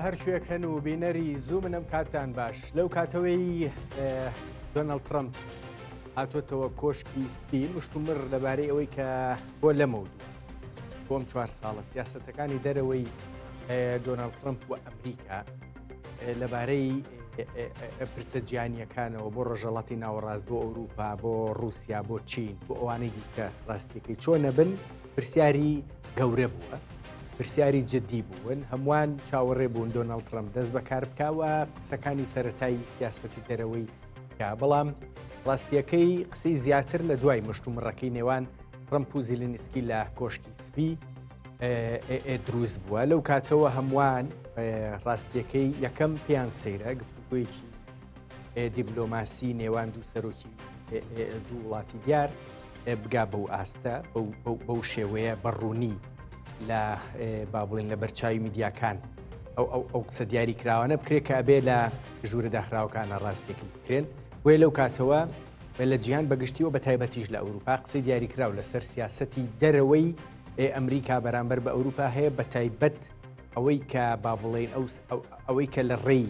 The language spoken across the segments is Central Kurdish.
هەرکوێک هەن و بینەری زوو منم کاتان باش لەو کاتەوەی دۆناڵد ترەمپ هاتوۆتەوە کۆشکی سپی مشتومڕ لەبارەی ئەوەی کە بۆ لەمەودووە بۆم 4 ساڵە سیاسەتەکانی دەرەوەی دۆناڵد ترەمپ و ئەمریکا لەبارەی پرسە گیانیەکانەوە بۆ ڕۆژهەڵاتی ناوەڕاست بۆ ئەوروپا بۆ رووسیا بۆ چین بۆ ئەوانەی دیکە ڕاستیەکەی چۆنە بن پرسیاری گەورە بووە پرسیاری جددی بوون هەمووان چاوەڕێ بوون دۆناڵد ترەمپ دەست بەکار بکاوە قسەکانی سەرەتایی سیاسەتی دەرەوەی کا بەڵام ڕاستیەکەی قسەی زیاتر لە دوای مشتومڕەکەی نێوان ترەمپ و زیلینسکی لە کۆشکی سپی دروست بووە لەو کاتەوە هەمووان ڕاستیەکەی یەکەم پێیان سەیرە گفتوگۆیەکی دیبلۆماسی نێوان دوو سەرۆکی دوو وڵاتی دیار بگا بەو ئاستە بەو شێوەیە بەڕوونی لە با بڵێن لە بەرچاوی میدیاکان ئەو قسە دیاری کراوانە بکرێت کە ئەبێ لە ژوورە داخراوەکانە ڕاستێکی بکرێن بۆیە لەو کاتەوە لە جیهان بەگشتیەوە بە تایبەتیش لە ئەوروپا قسەی دیاری کراو لەسەر سیاسەتی دەرەوەی ئەمریکا بەرامبەر بە ئەوروپا هەیە بە تایبەت ئەوەی کە با بڵێن ئەوەی کە لە ڕێی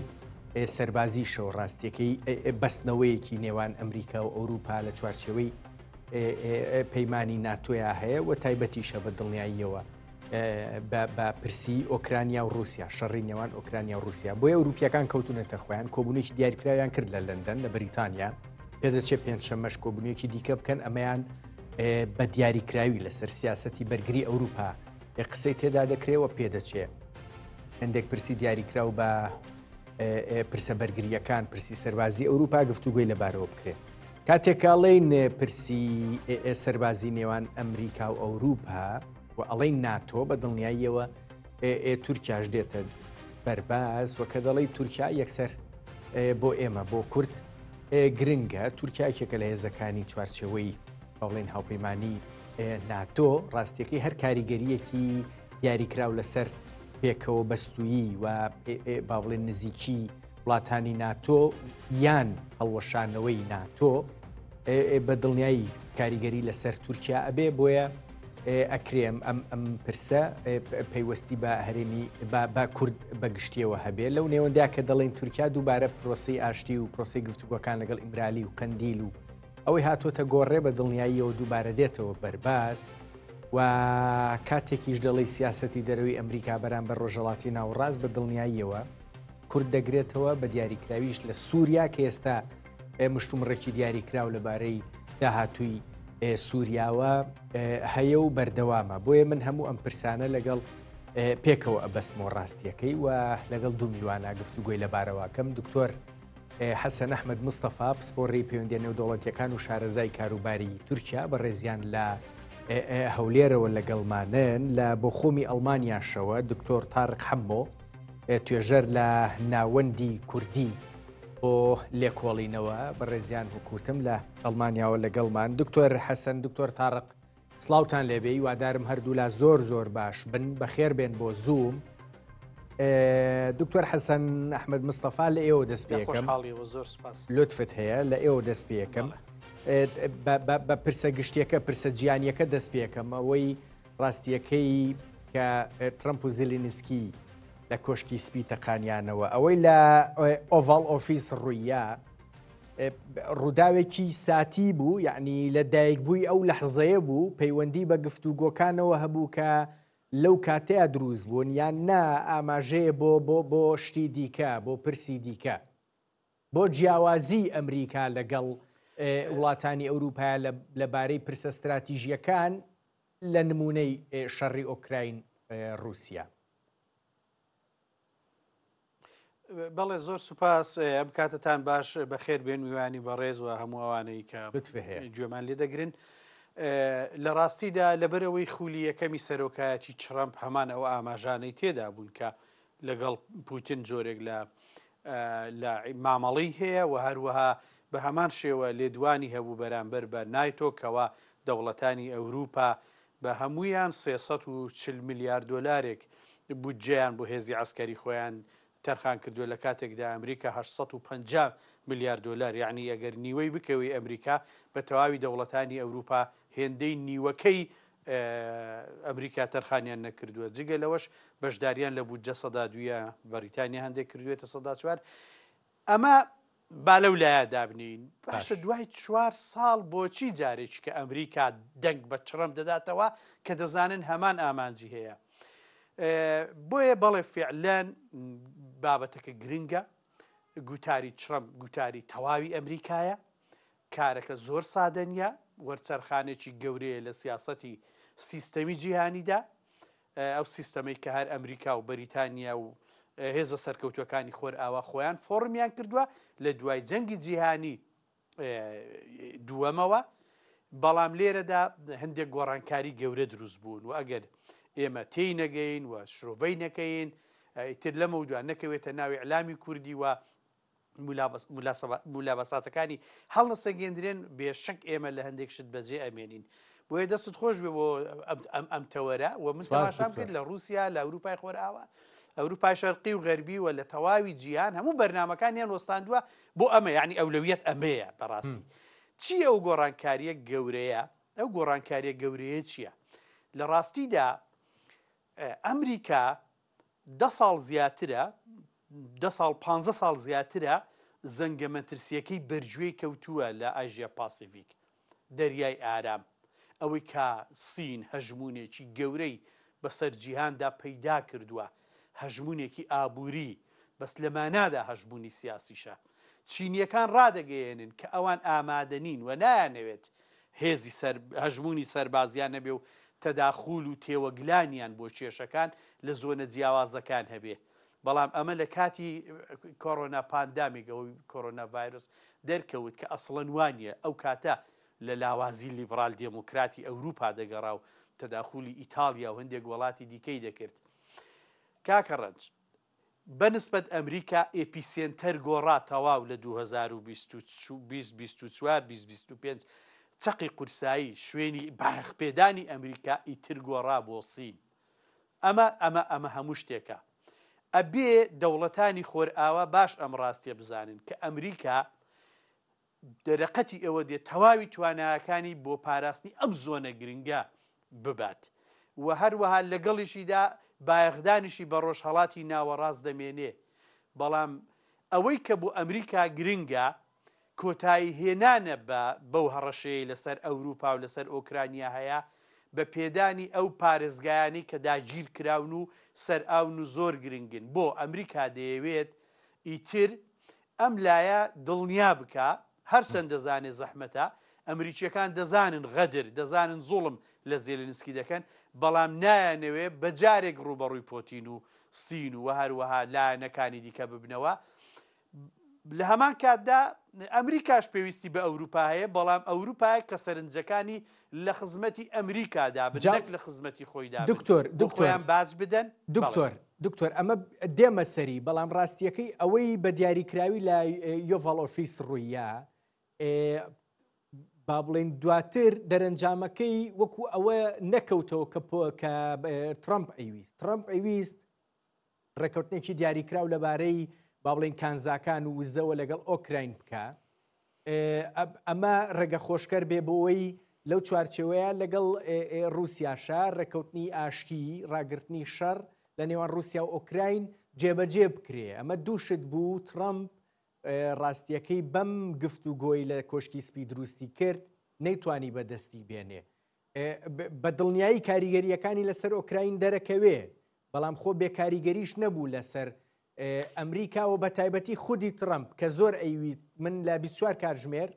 سەربازی شەو ڕاستیەکەی بەستنەوەیەکی نێوان ئەمریکا و ئەوروپا لە چوارچێوەی پەیمانی ناتۆیا هەیە و تایبەتیشە بە دڵنیاییەوە بە پرسی ئۆکرانیا و رووسیا شەڕی نێوان ئۆکرانیا و رووسیا بۆیە ئەوروپیەکان کەوتونەتە خۆیان کۆبوونێکی دیاریکراویان کرد لە لەندەن لە بریتانیا پێدەچێت پێنجشەمەش کۆبوونیەکی دیکە بکەن ئەمەیان بە دیاریکراوی لەسەر سیاسەتی بەرگری ئەوروپا قسەی تێدا دەکرێەوە پێدەچێت هەندێک پرسی دیاریکراو بە پرسە بەرگریەکان پرسی سەربازی ئەوروپا گفتوگوی لەبارەوە بکرێت کاتێکاڵین پرسی سەربازی نێوان ئەمریکا و ئەوروپا و ئەڵەی ناتۆ بە دڵنیاییەوە تورکیاش دێتە بەرباز و کە دەڵی تورکیا یەکسەر بۆ ئێمە بۆ کورد گرنگە تورکیاکێکە لە هێزەکانی چوارچێوەی بەڵێن هاوپەیمانی ناتۆ ڕاستیەکەی هەر کاریگەریەکی دیاریکراو لەسەر پێکەوە بەستویی و با بڵێن نزیکی وڵاتانی ناتۆ یان هەڵوەشانەوەی ناتۆ بە دڵنیایی کاریگەری لەسەر تورکیا ئەبێ بۆیە ئەکرێم ئەم پرسە پەیوەستی بە هەرێمی با کورد بەگشتیەوە هەبێ لەو نێوەندیا کە دەڵێن تورکیا دووبارە پرۆسی ئاشتی و پرۆسی گفتوگۆکان لەگەڵ ئیمرالی و کەندیل و ئەوەی هاتوۆتە گۆڕێ بە دڵنیاییەوە دووبارە دێتەوە بەرباز و کاتێکیش دەڵی سیاسەتی دەرەوەی ئەمریکا بەرامبەر ڕۆژهەڵاتی ناوەڕاست بە دڵنیاییەوە کورد دەگرێتەوە بە دیاریکراویش لە سووریا کە ئێستا مشتومڕێکی دیاریکراو لەبارەی داهاتووی سووریاوە هەیە و بەردەوامە بۆیە من هەموو ئەم پرسانە لەگەڵ پێکەوە ئەبەستمەوە ڕاستیەکەی و لەگەڵ دوو میوانە گفتوگۆی لەبارەوەکەم دکتۆر حەسەن ئەحمەد مستەفا پسپۆڕی پەیوەندیە نێودەوڵەتیەکان و شارەزای کاروباری تورکیا بە ڕێزیان لە هەولێرەوە لەگەڵمانن لە بۆ خۆمی ئەڵمانیاشەوە دکتۆر تارق حەمۆ توێژەر لە ناوەندی کوردی بۆ لێکۆڵینەوە بە ڕێزیان حکوتم لە ئەڵمانیاوە لەگەڵمان دکتۆر حەسەن دکتۆر تارق سڵاوتان لێبێی وادارم هەردوو لا زۆر باش بن بەخێر بێن بۆ زووم دکتۆر حەسەن ئەحمەد مستەفا لە ئێوە دەست پێکەم لطفت هەیە لە ئێوە دەست پێکەم بە پرسە گشتیەکە پرسە گیانیەکە دەست پێکەم ئەوەی ڕاستیەکەی کە ترەمپ و زیلینسکی لە کۆشکی سپی تەقانیانەوە ئەوەی لە ئۆڤال ئۆفیس ڕوویە ڕووداوێکی ساتی بوو یعنی لە دایکبووی ئەو لەحزەیە بوو پەیوەندی بە گفتوگۆکانەوە هەبوو کە لەو کاتەیە دروست بوون یان نا ئاماژەیە بۆ شتی دیکە بۆ پرسی دیکە بۆ جیاوازی ئەمریکا لەگەڵ وڵاتانی ئەوروپا لەبارەی پرسە استراتیژیەکان لە نمونەی شەڕی ئۆکراین رووسیا. بەڵێ زۆر سوپاس ئەم کاتتان باش بەخێر بێن میوانی بەڕێز و هەموو ئەوانەی کە گوێمان لێ دەگرن لە ڕاستیدا لەبەرەوەی خولی یەکەمی سەرۆکایەتی ترەمپ هەمان ئەو ئاماژانەی تێدا بوون کە لەگەڵ پوتین جۆرێک لە مامەڵی هەیە و هەروەها بە هەمان شێوە لێدوانی هەبوو بەرامبەر بە نایتۆ کەوا دەوڵەتانی ئەوروپا بە هەمویان 340 میلیارد دۆلارێک بودجەیان بۆ هێزی عسکەری خۆیان تەرخان کردووە لە کاتێکدا ئەمریکا 850 میلیارد دۆلار یعنی ئەگەر نیوەی بکەوەی ئەمریکا بە تەواوی دەوڵەتانی ئەوروپا هێندەی نیوەکەی ئەمریکا تەرخانیان نەکردووە جگە لەوەش بەشداریان لە بودجە سەدا دویە بەریتانیا هەندێک کردوێتە سەدا چوار ئەمە با لەو لایە دابنین باشە دوای 4 ساڵ بۆچی جارێکی کە ئەمریکا دەنگ بە چڕەم دەداتەوە کە دەزانن هەمان ئامانجی هەیە بۆیە بەڵێ فعلەن بابەتەکە گرنگە گوتاری چڕەم گوتاری تەواوی ئەمریکایە کارەکە زۆر سادەنیە وەرچەرخانێکی گەورەیە لە سیاسەتی سیستەمی جیهانیدا ئەو سیستەمەی کە هەر ئەمریکا و بەریتانیا و هێزە سەرکەوتوەکانی خۆر ئاوا خۆیان فۆڕمیان کردووە لە دوای جەنگی جیهانی دووەمەوە بەڵام لێرەدا هەندێک گۆڕانکاری گەورە دروست بوون و ئەگەر ئێمە تێی نەگەین و شرۆڤەی نەکەین ئیتر لەمە و دوان نەکەوێتە ناوی ئەعلامی کوردی و مولابەساتەکانی هەڵنەسەنگێندرێن بێشەک ئێمە لە هەندێک شت بەجێ ئەمێنین بۆیە دەست خۆش بێ بۆ ئەم تەوەرە و من تەماشام کرد لە رووسیا لە ئەوروپای خۆرئاوا ئەوروپای شەرقی و غەربی و لە تەواوی جیهان هەموو بەرنامەکانیان وەستاندووە بۆ ئەمە یعنی ئەولەویەت ئەمەیە بەڕاستی چییە ئەو گۆڕانکاریە گەورەیە ئەو گۆڕانکاریە گەورەیە چییە لە ڕاستیدا ئەمریکا 10 ساڵ زیاترە 10 ساڵ 15 ساڵ زیاترە زەنگە مەترسیەکەی بەرگوێی کەوتووە لە ئاژیا پاسیفیک دەریای ئارام ئەوەی کە سین هەژمونێکی گەورەی بەسەر جیهاندا پەیدا کردووە هەژمونێکی ئابووری بەس لەمانادا هەژمونی سیاسیشە چینیەکان ڕادەگەیەنن کە ئەوان ئامادەنین و نایانەوێت هێزی هەژمونی سەربازیان نەبێ و تەداخول و تێوەگلانیان بۆ کێشەکان لە زۆنە جیاوازەکان هەبێ بەڵام ئەمە لە کاتی کۆڕۆنا پاندامیگەوەی کۆڕۆنا ڤایرۆس دەرکەوت کە ئەسڵەن وانیە ئەو کاتە لە لاوازی لیبرال دێموکراتی ئەوروپا دەگەڕا و تەداخولی ئیتالیا و هەندێک وڵاتی دیکەی دەکرد کاکە ڕەنج بەنسبەت ئەمریکا ئێپیسێنتەر گۆڕا تەواو لە 2024-2025 چەقی قورسایی شوێنی باخپێدانی ئەمریکا ئیتر گۆڕا بۆ سین ئەمە هەموو شتێکە ئەبێ دەوڵەتانی خۆرئاوا باش ئەم ڕاستیە بزانن کە ئەمریکا دەرەقەتی ئەوە دێت تەواوی توانایەکانی بۆ پاراستنی ئەم زۆنە گرنگە ببات و هەروەها لەگەڵیشیدا بایەخدانیشی بە ڕۆژهەڵاتی ناوەڕاست دەمێنێ بەڵام ئەوەی کە بۆ ئەمریکا گرنگە کۆتایی هێنانە بەو هەڕەشەیە لەسەر ئەوروپا و لەسەر ئۆکرانیا هەیە بە پێدانی ئەو پارێزگایانی کە داگیر کراون و سەرئاون و زۆر گرنگن بۆ ئەمریکا دەیەوێت ئیتر ئەم لایە دڵنیا بکە هەر چەند دەزانێت زەحمەتە ئەمریکیەکان دەزانن غەدر دەزانن زوڵم لە زێلنسکی دەکەن بەڵام نایانەوێ بە جارێک ڕوبەڕووی پۆتین و سین و هەروەها لایەنەکانی دیکە ببنەوە لە هەمان کاتدا ئەمریکاش پێویستی بە ئەوروپا هەیە بەڵام ئەوروپای کە سەرنجەکانی لە خزمەتی ئەمریکادا بنەک لە خزمەتی خۆیدا خۆیان باج بدەن دکتۆر ئەمە دێمە سەری بەڵام ڕاستیەکەی ئەوەی بە دیاریکراوی لە یۆڤڵ ئۆفیس ڕوویە با بڵێن دواتر دەرەنجامەکەی وەکو ئەوە نەکەوتەوە کە ترەمپ ئەیویست ڕێکەوتنێکی دیاریکراو لەبارەی با بڵێن کانزاکان و وزەوە لەگەڵ ئۆکراین بکە ئەمە ڕێگە خۆشکەر بێ بۆەوەی لەو چوارچێوەیە لەگەڵ رووسیاشە ڕێکەوتنی ئاشتی ڕاگررتنی شەڕ لە نێوان رووسیا و ئۆکراین جێبەجێ بکرێ ئەمە دووشت بوو ترەمپ ڕاستیەکەی بەم گفتوگۆی لە کۆشکی سپی دروستی کرد نەیتوانی بەدەستی بێنێ بە دڵنیایی کاریگەریەکانی لەسەر ئۆکراین دەرەکەوێ بەڵام خۆ بێکاریگەریش نەبوو لەسەر ئەمریکا و بە تایبەتی خودی ترەمپ کە زۆر ئەیویت من لە 24 کاتژمێر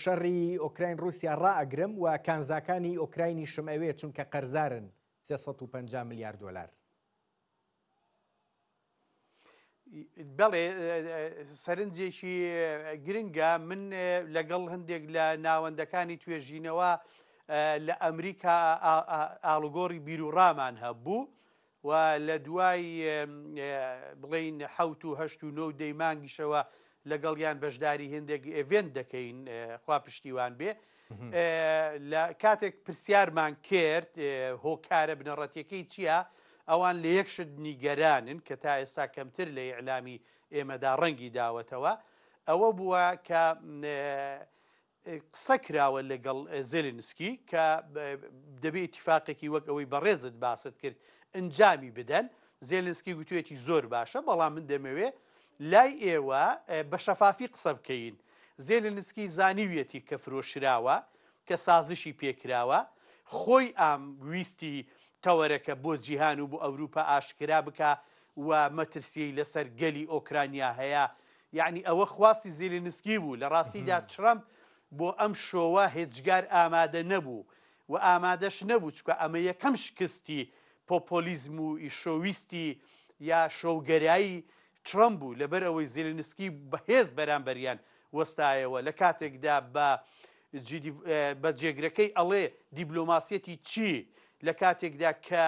شەڕی ئۆکراین رووسیا ڕائەگرم و کانزاکانی ئۆکراینی شم ئەوێ چونکە قەرزارن 350 میلیارد دلار بەڵێ سەرنجێکی گرنگە من لەگەڵ هەندێک لە ناوەندەکانی توێژینەوە لە ئەمریکا ئاڵوگۆڕی بیرروڕامان هەبوو و لە دوای بڵین 7 و 8 و 9 دەیمانگیشەوە لەگەڵیان بەشداری هێندێک ئێڤێنت دەکەین خوا پشتیوان بێ لە کاتێک پرسیارمان کرد هۆکارە بنەڕەتیەکەی چییە ئەوان لە یەکشت نیگەرانن کە تا ئێستا کەمتر لە ئیعلامی ئێمەدا ڕەنگی داوەتەوە ئەوە بووە کە قسە کراوە لەگەڵ زێلنسکی کە دەبێت اتفاقێکی وەک ئەوەی بەڕێزت باست کرد ئەنجامی بدەن. زێلنسکی گوتوێتی زۆر باشە، بەڵام من دەمەوێت لای ئێوە بە شەفافی قسە بکەین. زێلنسکی زانیویەتی کە فرۆشراوە، کە سازشی پێکراوە، خۆی ئام ویستی تەوەرەکە بۆ جیهان و بۆ ئەوروپا ئاشکرا بکە و مەترسیی لەسەر گەلی ئۆکرانیا هەیە. یعنی ئەوە خواستی زێلنسکی بوو. لە ڕاستیدا ترەمپ بۆ ئەم شۆوە هێچگار ئامادە نەبوو و ئامادەش نەبوو، چکە ئەمە یەکەم شکستی پۆپۆلیزم و ئیشۆویستی یا شۆگەرایی ترەمپ بوو، لەبەر ئەوەی زێلنسکی بەهێز بەرامبەریان وەستایەوە لە کاتێکدا بە جێگرەکەی ئەڵێ دیبلۆماسیەتی چی، لە کاتێکدا کە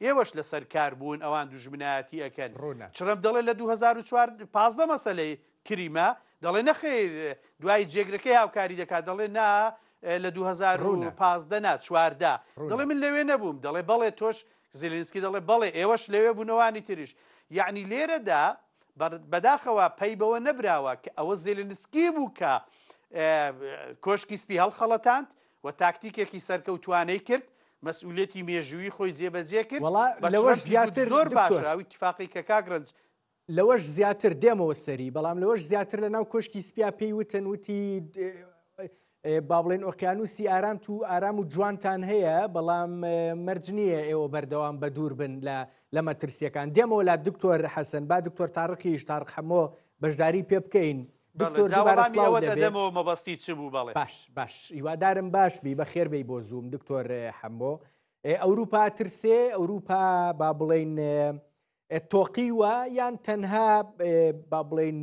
ئێوەش لەسەر کار بوون ئەوان دوژمنایەتی ئەەکەن. ترەمپ دەڵێ لە 2015 مەسەلەی کریمە، دەڵێ نەخێر دوای جێگرەکەی هاوکاری دەکات، دەڵێ نا لە 2015 نا 14 دەڵێ من لەوێ نەبووم، دەڵێ بەڵێ تۆش زێلنسکی دەڵێ بەڵێ ئێوەش لەوێ بوونەوانی تریش. یعنی لێرەدا بەداخەوە پەی بەوە نەبراوە کە ئەوە زێلنسکی بوو کە کۆشکی سپی هەڵخەڵەتاند و تاکتیکێکی سەرکەوتوانەی کرد، مەسئولێتی مێژووی خۆی جێبەجێ کرد. لەوەش زیاتر زۆر باشە ئەوی اتفاقی کە کاگرنج لەوەش زیاتر دێمەوە سەری، بەڵام لەوەش زیاتر لە ناو کۆشکی سپیا پێی وتن وتی با بڵێن ئۆقیانوسی ئارام و جوانتان هەیە، بەڵام مەرج نییە ئێوە بەردەوام بە دوور بن لە مەترسیەکان. دێمەوە لا دکتۆر حەسەن، با دکتۆر تاڕقیش تاڕق هەمۆ بەشداری پێ بکەین. دەمەوە مەبەستی چ بوو بەڵێ. باش هیوادارم باش بی بەخێر بی بۆ زووم دکتۆر حەمۆ. ئەوروپا ترسێ، ئەوروپا با بڵێن تۆقیوە یان تەنها با بڵێن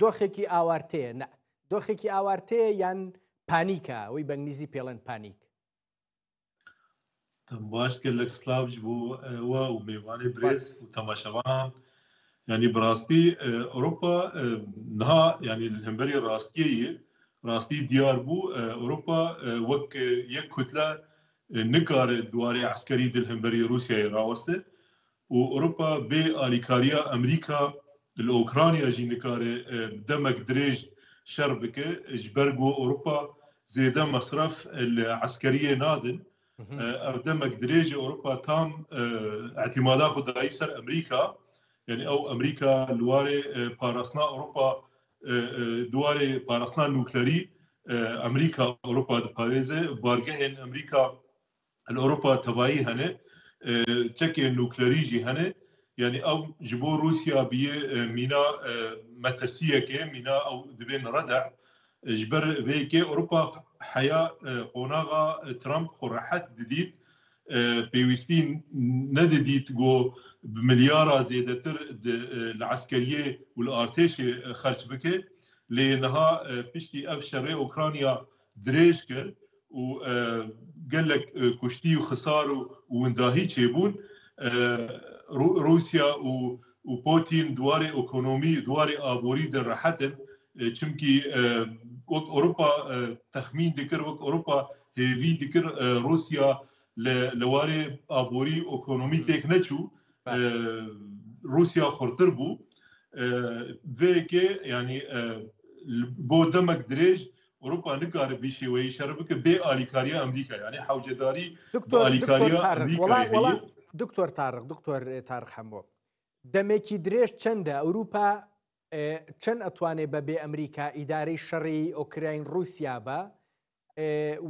دۆخێکی ئاوارتەیە؟ نە، دۆخێکی ئاوارتەیە یان پانیکە، ئەوەی بەنگلیزی پێڵێن پانیک. باش gelek slav ji bo ewa û mêvanê birêz û temaşevan yanî bi rastî Ewropa niha yanî li hemberî rastiyê rastî diyar bû Ewropa wek yek kutle nikare dwarê eskerî di hemberî Rûsyayê raweste û Ewropa bê alîkariya Amerîka li Ukrayna jî nikare demek dirêj şer bike ji ber ku Ewropa zêde mesref li eskeriyê nadin. ev demek dirêjê Ewropa tam etimada xwe dayî ser Amerîka. Yani ew Amerîka li warê parastina Ewropa duwarê parastina nuklerî Amerîka Ewropa diparêze. Bargehên Amerîka li Ewropa tevayî hene, çekên nuklerî jî hene. Yani ew ji bo Rûsya bîye mîna metirsiyekê, mîna ew dibên redeh. Ji ber vêkê Ewropa heya qonaxa Trump xwe rehet didît, pêwîstî nedidît got bi milyara zêdetir li eskeriyê û li artêşê xerç bike. Lê niha piştî ev şerê Ukrayna dirêj kir û gelek kuştî û xisar û windahî çêbûn. Rûsya û Putin duwarê ekonomî, duwarê aborî de rehetin. Çimkî wek Ewropa texmîn dikir, wek Ewropa hêvî dikir Rûsya li warê aborî ekonomî têk neçû, Rûsya xurtir bû. Vêkê yanî bo demek dirêj Ewropa nikare bî şêweyî şer bike bê alîkariya Amerîka. Yani hewcedarî bi alîkariya Amerîkayê heye. دکتۆر تاڕق هەمۆ دەمێکی درێژ چەندە؟ ئەوروپا چەند ئەتوانێت بە بێ ئەمریکا ئیدارەی شەڕی ئۆکراین رووسیا بە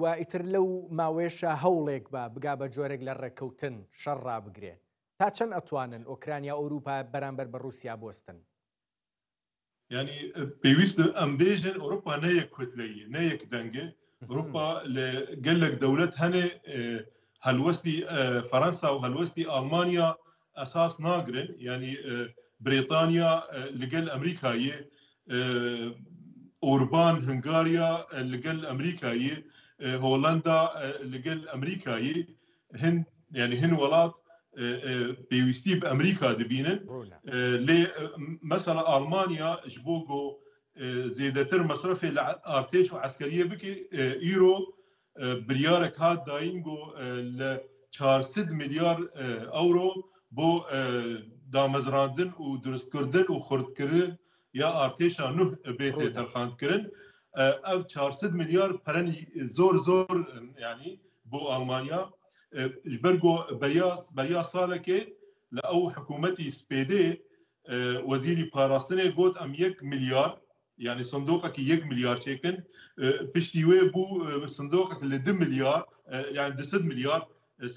و ئیتر لەو ماوێشە هەوڵێک بە بگا بە جۆرێک لە ڕێکەوتن شەڕ ڕابگرێ؟ تا چەند ئەتوانن ئۆکرانیا ئەوروپا بەرامبەر بە رووسیا بۆستن؟ Yani pêwîst em bêjin Ewropa ne yek kutleyî, ne yek dengê. Ewropa li gelek dewlet hene helwestî Fransa û helwestî Almanya esas nagirin. Yani Brêtanya li gel Amerîkayê, Orban Hungarya li gel Amerîkayê, Hollanda li gel Amerîkayê. Yani hin welat pêwîstî bi Amerîka dibînin. Lê mesela Almanya ji bo ku zêdetir mesrefê li artêş û eskeriyê bike îro biryarek hat dayîn ku li 400 milyar euro bo damezrandin û durustkirdin û xurtkirin ya artêşa nû bêtê terxandkirin. اف 400 مليار پرنی زور يعني بو المانيا جبرجو بريا سالكي لأو حكومتي سبيدي وزيري باراستني قوت ام 1 مليار يعني صندوقك 1 مليار شيكن بشتيوي بو صندوقك ل 2 مليار يعني 10 مليار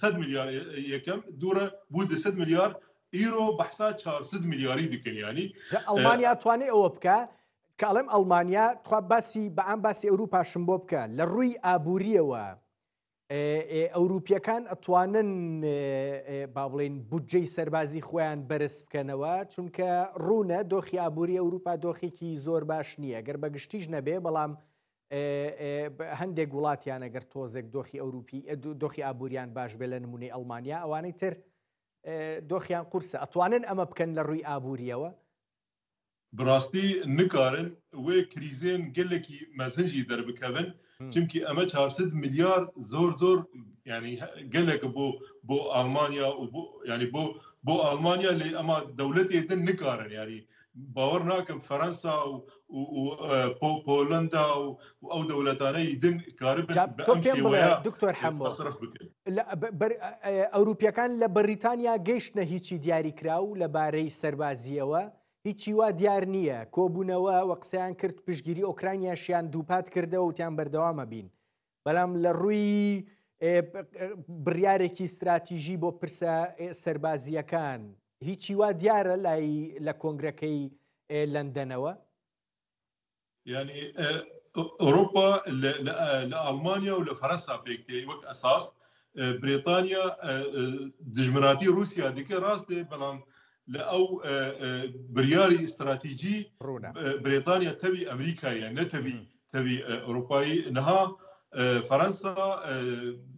100 مليار يكم دوره بو 10 مليار ايرو بحسا 400 ملياري دكن يعني المانيا تواني او بكا كلام المانيا تخوا باسي بام باسي اوروبا شمبو بكا لروي ابوريوا ئەوروپیەکان ئەتوانن با بڵێن بودجەی سەربازی خۆیان بەرز بکەنەوە چونکە ڕوونە دۆخی ئابووری ئەوروپا دۆخێکی زۆر باش نییە گەر بەگشتیش نەبێ بەڵام هەندێک وڵاتیان ئەگەر تۆزێک دۆخی ئەوروپی دۆخی ئابووریان باش بێ لە نمونەی ئەڵمانیا ئەوانەی تر دۆخیان قورسە ئەتوانن ئەمە بکەن لە ڕووی ئابووریەوە براستی نکارن وی کریزین گلکی مزنجی در بکوین چونکی اما 400 میلیارد زور يعني قالك بو المانيا وبو يعني بو المانيا اللي اما دولتي دن نكارن يعني باورناكم فرنسا وبولندا او دولتاني يدن كاربن بامشي ويا دكتور حمو لا اوروبيا كان لبريطانيا جيشنا هيجي دياري كراو لباري سربازيوا هیچی وا دیار نییە کۆبوونەوە وە قسەیان کرد پشتگیری ئۆکراینیاشیان دووپات کردەوە وتیان بەردەوامە بین بەڵام لە ڕووی بڕیارێکی استراتیژی بۆ پرسە سەربازیەکان هیچی وا دیارە لای لە کۆنگرەکەی لەندەنەوە يعني اوروبا لالمانيا ولا فرنسا بيكتي وك اساس بريطانيا دجمناتي روسيا ديك راستي بلان لأو برياري استراتيجي بريطانيا تبي أمريكا يعني تبي أوروباي نها فرنسا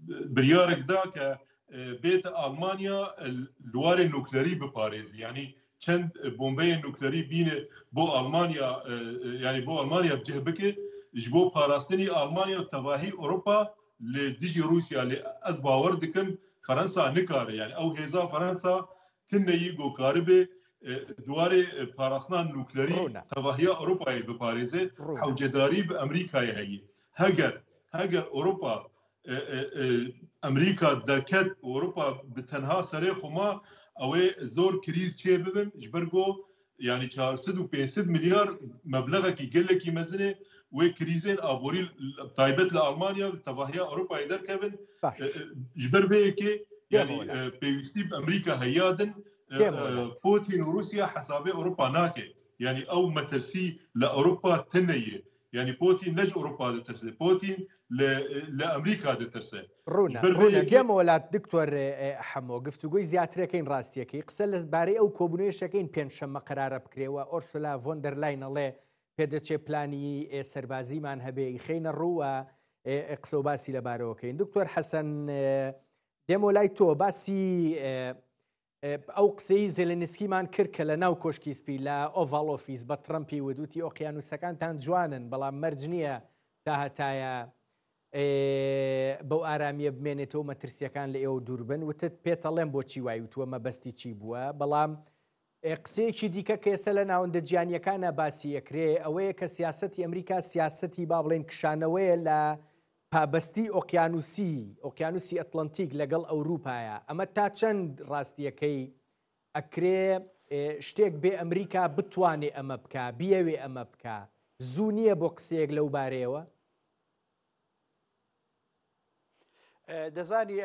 بريارك ذاك بيت ألمانيا الواري النوكليري بباريس يعني كان بومبي النوكليري بين بو ألمانيا يعني بو ألمانيا بجهبك جبو باراستني ألمانيا وتواهي أوروبا لديجي روسيا لأزباور دكم فرنسا نكار يعني أو هزا فرنسا تنهي جو كاربي دواري باراسنا نوكليري تواهي أوروبا بباريزه حوجداري بأمريكا هي هجر أوروبا أمريكا دركت أوروبا بتنها سريخ وما أو زور كريز شيء ببن جبرجو يعني 450 مليار مبلغ كي قال لك يمزنه وكريزين أبوري طيبت لألمانيا تواهي أوروبا يدر كابن جبر فيكي يعني بيستي بأمريكا هيادن بوتين وروسيا حسابي أوروبا ناكي يعني أو مترسي لأوروبا تنية يعني بوتين نج أوروبا دترسي بوتين لأمريكا دترسي رونا جيم ولات دكتور حمو گفتگوی زیاترەکەین ڕاستیەکەی قسە لە بارەی ئەو کۆبوونەوەیەکەین پێنجشەممە قەرارە بکرێەوە ئۆرسولا ڤۆندەرلاین ئەڵێ پێدەچێ پلانی سەربازیمان هەبێ خەینە ڕووە قسە و باسی لەبارەوەکەین دکتۆر حەسەن دێمە لای تۆ باسی ئەو قسەی زێلێنسکیمان کرد کە لە ناو کۆشکی سپی لە ئۆڤاڵ ئۆفیس بە ترەمپی وتوتی ئۆقیانوسەکانتان جوانن بەڵام مەرج نییە تا هەتایە بەو ئارامیە بمێنێتەوە مەترسیەکان لە ئێوە دووربن وتت پێتەڵێم بۆچی وای وتووە مەبەستی چی بووە بەڵام قسەیەکی دیکە کێسە لە ناوەندە گیانیەکانە باسی یەکرێ ئەوەیە کە سیاسەتی ئەمریکا سیاسەتی با بڵێن کشانەوەیە لە پابەستی ئۆقیانوسی ئەتلەنتیک لەگەڵ ئەوروپایە ئەمە تا چەند ڕاستیەکەی ئەکرێ شتێک بێ ئەمریکا بتوانێ ئەمە بکە بیەوێ ئەمە بکە زوو نییە بۆ قسەیەک لەو بارەیەوە دەزانی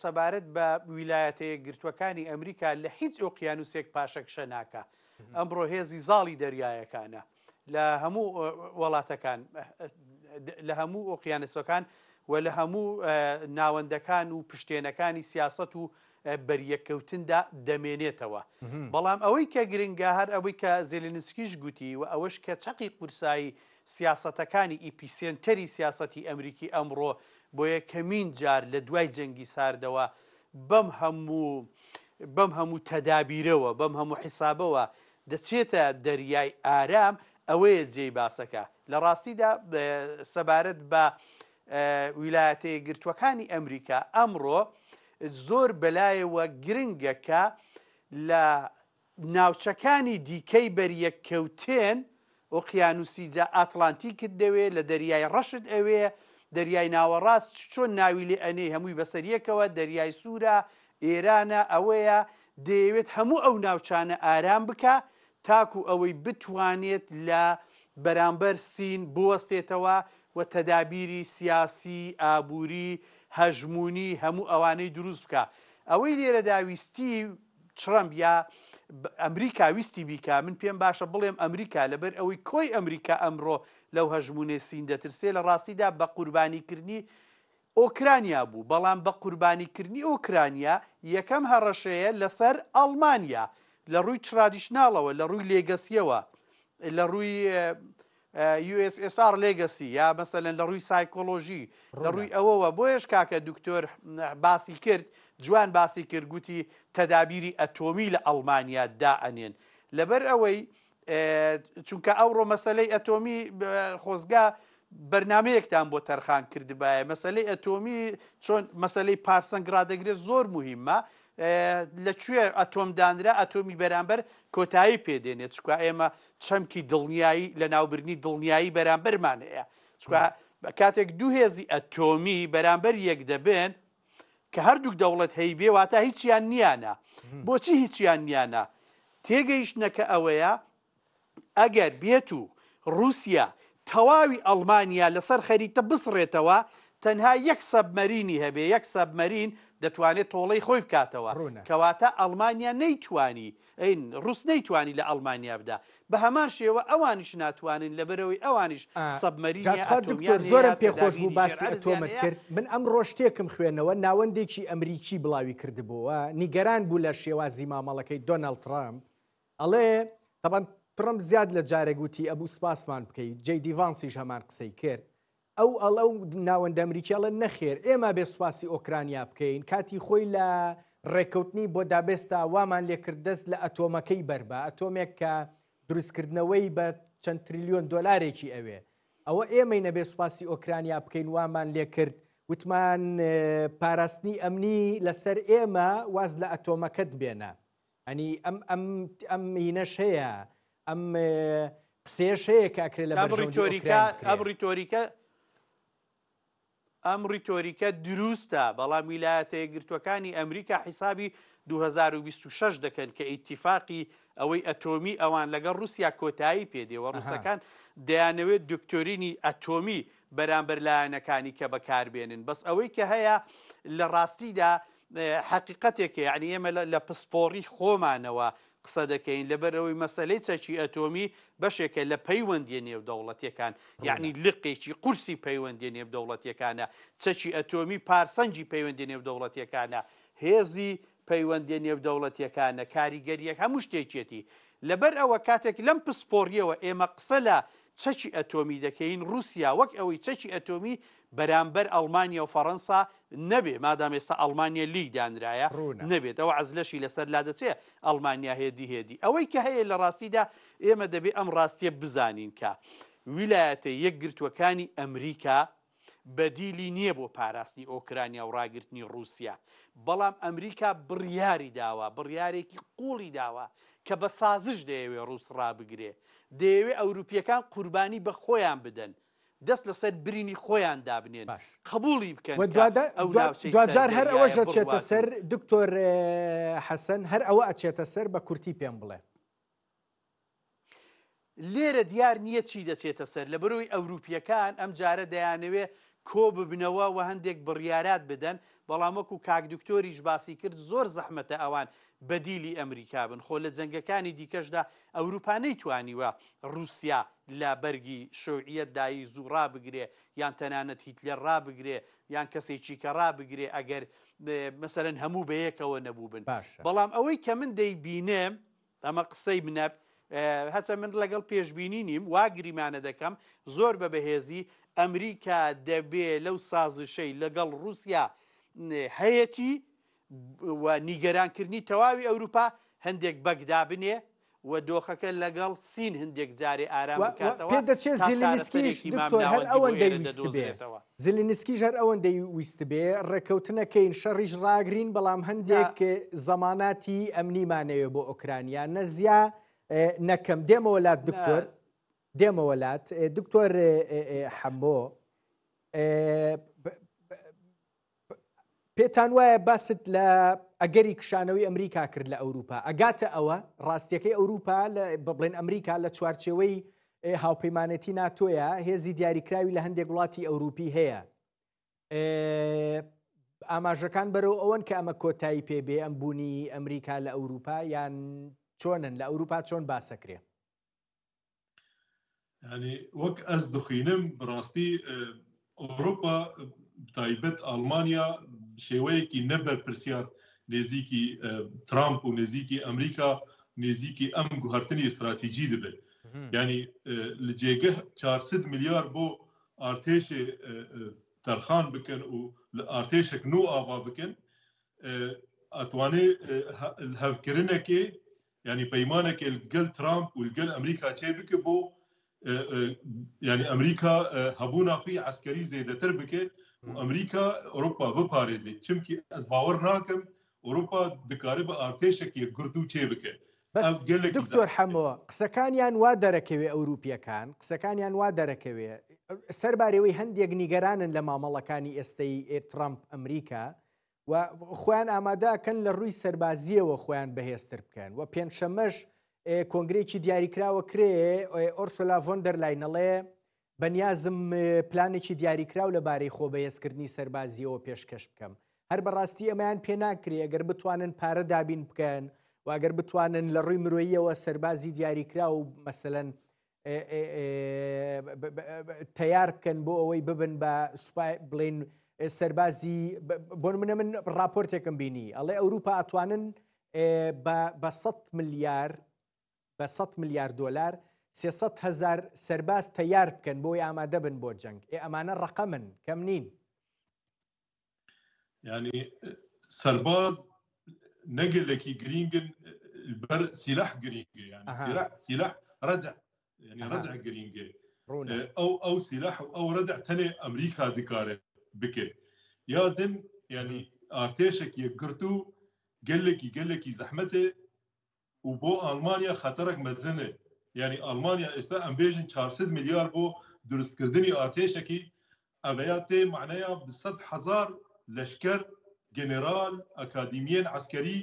سەبارەت بە ویلایەتە یەکگرتووەکانی ئەمریکا لە هیچ ئۆقیانوسێک پاشەکشە ناکە ئەمڕۆ هێزی زاڵی دەریایەکانە لە هەموو وڵاتەکان لە هەموو ئۆقیانوسەکان و لە هەموو ناوەندەکان و پشتێنەکانی سیاسەت و بەریەکەوتندا دەمێنێتەوە بەڵام ئەوەی کە گرنگە هەر ئەوەی کە زێلێنسکیش گوتی و ئەوەش کە چەقی قورسایی سیاسەتەکانی ئیپیسێنتەری سیاسەتی ئەمریکی ئەمڕۆ بۆ یەکەمین جار لە دوای جەنگی ساردەوە بەم هەموو تەدابیرەوە بەم هەموو حیسابەوە دەچێتە دەریای ئارام ئەوەیە جێی باسەکە لە ڕاستیدا سەبارەت بە ویلایەتە یەکگرتووەکانی ئەمریکا ئەمڕۆ زۆر بەلایەوە گرنگە کە لە ناوچەکانی دیکەی بەریەککەوتێن ئۆقیانوسی جا ئاتلانتیکت دەوێت لە دەریای ڕەشت ئەوێ دەریای ناوەڕاست چۆن ناوی لێ ئەنێ هەمووی بەسەریەکەوە دەریای سوورە ئێرانە ئەوەیە دەیەوێت هەموو ئەو ناوچانە ئارام بکە تاکو ئەوەی بتوانێت لە بەرامبەر سین بوەستێتەوە و تەدابیری سیاسی ئابووری هەژمونی هەموو ئەوانەی دروست بکە ئەوەی لێرە داویستی ترەمپ یا ئەمریکا ویستی بیکە من پێم باشە بڵێم ئەمریکا لەبەر ئەوەی کۆی ئەمریکا ئەمڕۆ لەو هەژمونێ سین دەترسێ لە ڕاستیدا بە قوربانیکردنی ئۆکرانیا بوو بەڵام بە قوربانیکردنی ئۆکرانیا یەکەم هەڕەشەیە لەسەر ئەڵمانیا لە ڕووی ترادیشناڵەوە لە ڕووی لێگەسیەوە لە ڕووی USSR لێگەسی یا مەسەلەن لە ڕووی سایکۆلۆژی لە ڕووی ئەوەوە بۆیش کاکە دکتۆر باسی کرد جوان باسی کرد گوتی تەدابیری ئەتۆمی لە ئەڵمانیا دائەنێن لەبەر ئەوەی چونکە ئەوڕۆ مەسەلەی ئەتۆمی خۆزگا بەرنمەیەکتان بۆ تەرخان کردبایە مەسەلەی ئەتۆمی چۆن مەسەلەی پارسەنگڕادەگرێت زۆر مهمە لەکوێ ئەتۆمدانرا ئەتۆمی بەرامبەر کۆتایی پێدێنێت چکە ئێمە چەمکی دڵنیایی لە ناوبردنی دڵنیایی بەرامبەرمان هەیە چکە کاتێک دوو هێزی ئەتۆمی بەرامبەر یەک دەبێن کە هەردووک دەوڵەت هەیبێ واتە هیچیان نیانە بۆچی هیچیان نیانە تێگەیشتنەکە ئەوەیە ئەگەر بێت و رووسیا تەواوی ئەڵمانیا لەسەر خەریتە بسڕێتەوە تەنها یەک سەبمەرینی هەبێ یەک سەبمەرین دەتوانێت تۆڵەی خۆی بکاتەوە کەواتە ئەڵمانیا نەیتوانی ڕوس نەیتوانی لە ئەڵمانیا بدا بە هەمان شێوە ئەوانیش ناتوانن لەبەرەوەی ئەوانیش سەبمەرینیان زۆرم پێخۆش بوو باسی ئەتۆمت کرد من ئەم ڕۆژتێکم خوێنەوە ناوەندێکی ئەمریکی بڵاوی کردبووە نیگەران بوو لە شێوازی مامەڵەکەی دۆناڵد ترامپ ئەڵێ تەبەن ترامپ زیاد لە جارێک گوتی ئەبوو سپاسمان بکەیت جەی دیڤانسیش هەمان قسەی کرد ئەو ناوەندە ئەمریکیاڵە نەخێر ئێمە بێ سوپاسی ئۆکرانیا بکەین کاتی خۆی لە ڕێکەوتنی بۆ دابێستا وامان لێکرد دەست لە ئەتۆمەکەی بەربە ئەتۆمێک کە دروستکردنەوەی بە چەند تریلیۆن دۆلارێکی ئەوێ ئەوە ئێمەی نەبێ سوپاسی ئۆکرانیا بکەین وامان لێکرد وتمان پاراستنی ئەمنی لەسەر ئێمە واز لە ئەتۆمەکەت بێنە ئەنی ئەم هینەش هەیە ئەم قسێش هەیە کاکرێ لە ئەم ڕیتۆریکە دروستە بەڵام ویلایەتە یەکگرتووەکانی ئەمریکا حیسابی 2026 دەکەن کە ئیتیفاقی ئەوەی ئەتۆمی ئەوان لەگەڵ رووسیا کۆتایی پێدێەوە ڕووسەکان دەیانەوێت دکتۆرینی ئەتۆمی بەرامبەر لایەنەکانی کە بەکاربێنن بەس ئەوەی کە هەیە لە ڕاستیدا حەقیقەتێکە یعنی ئێمە لە پسپۆڕی خۆمانەوە قسە دەکەین لەبەرەوەی مەسەلەی چەکی ئەتۆمی بەشێکە لە پەیوەندی نێو دەوڵەتیەکان یعنی لقێکی قورسی پەیوەندی نێو دەوڵەتیەکانە چەکی ئەتۆمی پارسەنجی پەیوەندی نێو دەوڵەتیەکانە هێزی پەیوەندی نێو دەوڵەتیەکانە کاریگەریەک هەموو شتێکێتی لەبەر ئەوە کاتێک لەم پسپۆریەوە ئێمە قسە لە چەکی ئەتۆمی دەکەین رووسیا وەک ئەوەی چەکی ئەتۆمی بەرامبەر ئەڵمانیا و فەڕەنسا نەبێ مادام ئێستا ئەڵمانیا لیگ دانرایە نەبێت ئەوە عەزلەشی لەسەر لا دەچێت ئەڵمانیا هێدی ئەوەی کە هەیە لە ڕاستیدا ئێمە دەبێت ئەم ڕاستیە بزانین کە ویلایەتە یەکگرتووەکانی ئەمریکا بەدیلی نییە بۆ پاراستنی ئۆکرانیا و ڕاگررتنی رووسیا بەڵام ئەمریکا بڕیاری داوە بڕیارێکی قوڵی داوە کە بە سازش دەیەوێت ڕووس ڕابگرێ دەیەوێت ئەوروپیەکان قوربانی بە خۆیان بدەن دەست لەسەر برینی خۆیان دابنێن قبولی بکەن دوجار هەر ئەوە ئەچێتە سەر دکتۆر حەسەن هەر ئەوە ئەچێتە سەر بە کورتی پێم بڵێ لێرە دیار نییە چی دەچێتە سەر لە بەرەوەی ئەوروپیەکان ئەم جارە دەیانەوێت کۆ ببنەوە و هەندێک بڕیارات بدەن بەڵام وەکو کاک دکتۆریش باسی کرد زۆر زەحمەتە ئەوان بەدیلی ئەمریکا بن خۆ لە جەنگەکانی دیکەشدا ئەوروپا نەیتوانیوە رووسیا لە بەرگی شۆعیەت دایز و ڕابگرێ یان تەنانەت هیتلەر ڕابگرێ یان کەسێکی کە ڕابگرێ ئەگەر مەسەرەن هەموو بەیەکەوە نەبوو بن بەڵام ئەوەی کە من دەیبینێم ئەمە قسەی منە هەچە من لەگەڵ پێشببینی نیم واگریمانە دەکەم زۆر بە بەهێزی ئەمریکا دەبێ لەو سازشەی لەگەڵ رووسیا هەیەی و نیگەرانکردنی تەواوی ئەوروپا هەندێک بەگدا بنێ و دۆخەکە لەگەڵ سین هەندێک جارێ ئارام بکاتەوە زلینسکیش هەر ئەوەندەی ویست بێ ڕێکەوتنەکەین شەڕیش ڕاگرین بەڵام هەندێک زەماناتی ئەمنیمانەوێ بۆ ئۆکرانیا نەزیا نەکەم دێمەوە لات دکتۆر دێمە وەلات دکتۆر حەمبۆ پێتان وایە باست لە ئەگەری کشانەوەی ئەمریکا کرد لە ئەوروپا ئەگاتە ئەوە ڕاستیەکەی ئەوروپا بڵێن ئەمریکا لە چوارچێوەی هاوپەیمانەتی ناتۆیە هێزی دیاریکراوی لە هەندێک وڵاتی ئەوروپی هەیە ئاماژەکان بەرەو ئەوەن کە ئەمە کۆتایی پێبێ ئەم بوونی ئەمریکا لە ئەوروپا یان چۆنن لە ئەوروپا چۆن باسەکرێ ینی وەک ئەس دخینم بڕاستی ئەوروپا تایبەت ئەڵمانیا شێوەیەکی نەبەر پرسیار نێزیکی ترامپ و نێزیکی ئەمریکا نێزیکی ئەم گوهرتنی استراتیجی دەبێت ینی لە جێگە 400 میلیار بۆ ئارتێشێ تەرخان بکەن و لە ئارتێشێک نو ئاوا بکەن ئەتوانێ هەڤکردنێکێ ینی پەیمانێکێ لەگەڵ ترامپ و لەگەڵ ئەمریکا چێ بکە بۆ ینی ئەمریکا هەبوونا خۆی عەسکەری زێدەتر بکێ و ئەمریکا ئەوروپا بپارێزێ چونکی ئەس باوەڕ ناکەم ئەوروپا دکارێ بە ئارتێشێکی گرد و چێ بکە دکتۆر حەمەوە قسەکانیان وا دەرەکەوێ ئەوروپیەکان قسەکانیان وا دەرەکەوێ سەربارەوەی هەندێک نیگەرانن لە مامەڵەکانی ئێستەی ترامپ ئەمریکا و خۆیان ئامادەکەن لە ڕووی سەربازیەوە خۆیان بەهێزتر بکەن و پێنجشەمەش کۆنگرێکی دیاریکراوە کرێ ئۆرسولا ڤۆن دەر لاینەڵێ بەنیازم پلانێکی دیاریکراو لەبارەی خۆ بەهێزکردنی سەربازیەوە پێشکەش بکەم هەر بەڕاستی ئەمەیان پێ ناکرێ ئەگەر بتوانن پارە دابین بکەن و ئەگەر بتوانن لە ڕووی مرۆییەوە سەربازی دیاریکرا و مەسەلەن تەیار بکەن بۆ ئەوەی ببن بە بڵێن سەربازی بۆ منە من راپۆرتێکم بینی ئەڵێ ئەوروپا ئەتوانن بە 100 میلیارد دۆلار 300,000 سەرباز تەیار بکەن بۆی ئامادە بن بۆ جەنگ ئەمانە ڕقەمن کەم نین ینی سەرباز نەگەلێکی گرینگن بەر سیلاح گرینگە ینی سیلاح ڕەدع ینی ڕەدع گرینگە ئەو سیلاح ئەو ڕەدع تەنێ ئەمریکا دکارێ بکێ یادن ینی ئارتێشێکی گرت و گەلێکی زەحمەتێ و بۆ ئەڵمانیا خەتەرێک مەزنێ ینی ئەڵمانیا ئێستا ئەمبێژن 400 میلیار بۆ دروستکردنی ئارتێشێکی ئەوەیە تێ معنەیە 100,000 لەشکەر جنرال ئەکادیمیەن عسکەری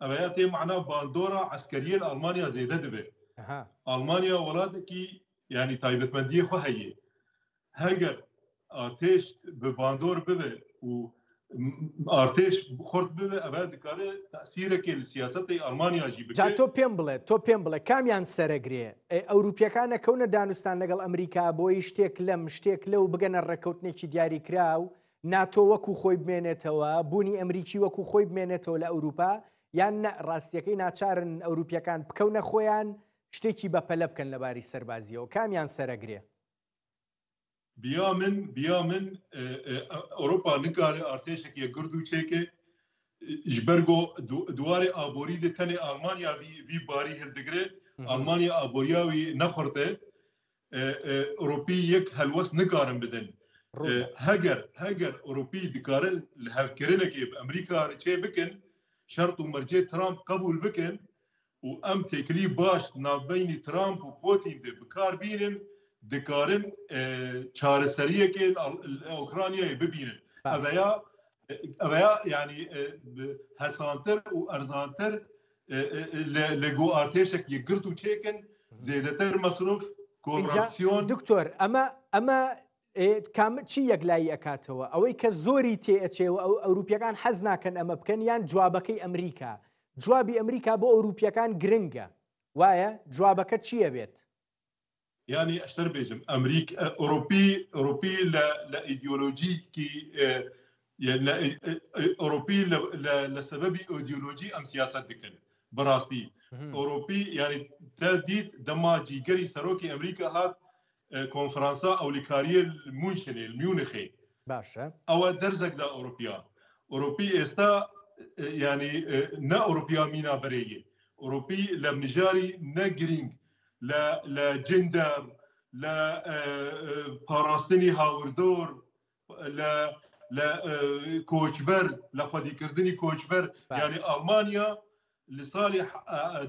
ئەوەیە تێ معنا باندۆرە عسکەریە لە ئەڵمانیا زێدە دەبێت ئەڵمانیا وڵاتێکی ینی تایبەتمەندیە خۆ هەیە هەگەر ئارتێش بە باندۆر ببێ و ئارتێش خۆرت ببێ ئەوە دکارێ تەسیرێکی لە سیاسەتی ئەڵمانیاژی بکات تۆ پێم بڵێ کامیان سەرەگرێ ئەوروپیەکان نەکەونە دانوستان لەگەڵ ئەمریکا بۆی شتێک لەم شتێک لەو بگەنە ڕێکەوتنێکی دیاریکراو ناتۆ وەکو خۆی بمێنێتەوە بوونی ئەمریکی وەکو خۆی بمێنێتەوە لە ئەوروپا یان ڕاستیەکەی ناچارن ئەوروپیەکان بکەونە خۆیان شتێکی بەپەلە بکەن لەباری سەربازیەوە کامیان سەرەگرێ بیا من ئەوروپا نکارێ ئارتێشێکی گرد و چێکێ ji ber got duwarê aborî de tenê Almanya vî barî hilddigire Almanya aboriya wî nexurte Ewropî yek helwest nikarin bidin heger Ewropî dikarin li hevkirinekê bi Emerîka çê bikin şert û mercê Trump qebûl bikin û em têkilî baş navbeynî Trump û Putin de bikar bînin dikarin çareseriyekê Ukraynayê bibînin ئەوەیە ینی هەسانتر و ئەرزانتر لە گۆ ئارتێشێک یەکگرت و چێکن زێدەتر مەسروف کۆڕاپسیۆن دکتۆر ئەمە چی یەکلایی ئەکاتەوە ئەوەی کە زۆری تێئەچێەوە ئەو ئەوروپیەکان حەز ناکەن ئەمە بکەن یان جوابەکەی ئەمریکا جوابی ئەمریکا بۆ ئەوروپیەکان گرنگە وایە جوابەکە چییە بێت ینی ئەشتر بێژم ئەوروپی لە ئیدیۆلۆژیکی ئەوروپی لە سەبەبی ئۆیدیۆلۆژی ئەم سیاست دکن بەڕاستی ئەوروپی ینی دیت دەما جیگەری سەرۆکی ئەمریکا هات کۆنفرانسا ئەولیکاریە مونشنێ میونخێ باشە ئەوە دەرزێکدا ئەوروپی ئێستا ینی نە ئەوروپیا مینا بەرەیە ئەوروپی لە منژاری نەگرنگ لە جندەر لە پاراستنی هاوردۆر لە کۆچبەر لە خودیکردنی کۆچبەر ینی ئەڵمانیا لە ساڵی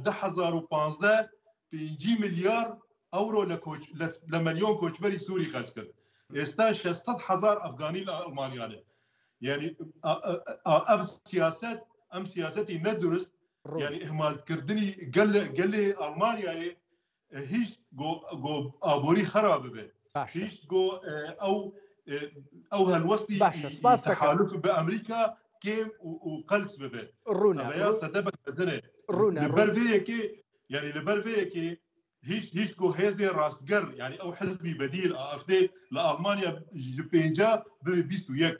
2015 5 میلیار ئەورۆ لە ملیۆن کۆچبەری سووری خەرج کرد ئێستا 600,000 ئەفغانی لە ئەڵمانیانە یعنی ئەم سیاسەتی نەدروست یعنی ئەهمالکردنی گەلێ ئەڵمانیایە هیچ گۆ ئابووری خراپ ببێت هیچ گۆ ئەو هەلوەستی تحالف بە ئەمریکا کێم و قەلس ببێت ڕوونە سەدەبک بەزنێ لەبەرێکی یعنی لەبەرێکی هیچ گۆ هێزێ ڕاستگەر یعنی ئەو حزبی بەدیل ئافدێ لە ئەڵمانیا 50 ببێ 21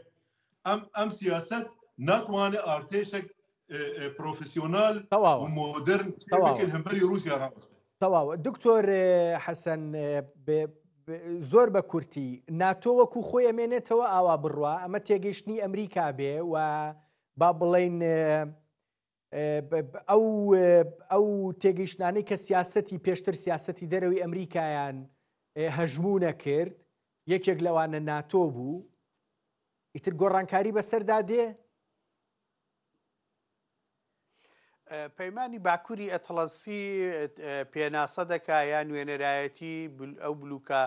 ئەم سیاست ناتوانێت ئارتێشێک پرۆفسیۆنال و مۆدرن هەمبەری رووسیا ڕاوەستێ تەواوە دکتۆر حەسەن زۆر بە کورتی ناتۆ وەکو خۆی ئەمێنێتەوە ئاوا بڕوا ئەمە تێگەیشتنی ئەمریکا بێ و با بڵێن ئەو تێگەیشتانەی کە سیاسەتی پێشتر سیاسەتی دەرەوەی ئەمریکایان هەژموو نەکرد یەکێک لەوانە ناتۆ بوو ئیتر گۆڕانکاری بەسەردا دێ پەیمانی باکووری ئەتڵەسی پێناسە دەکا یا نوێنەرایەتی ئەو بلوکە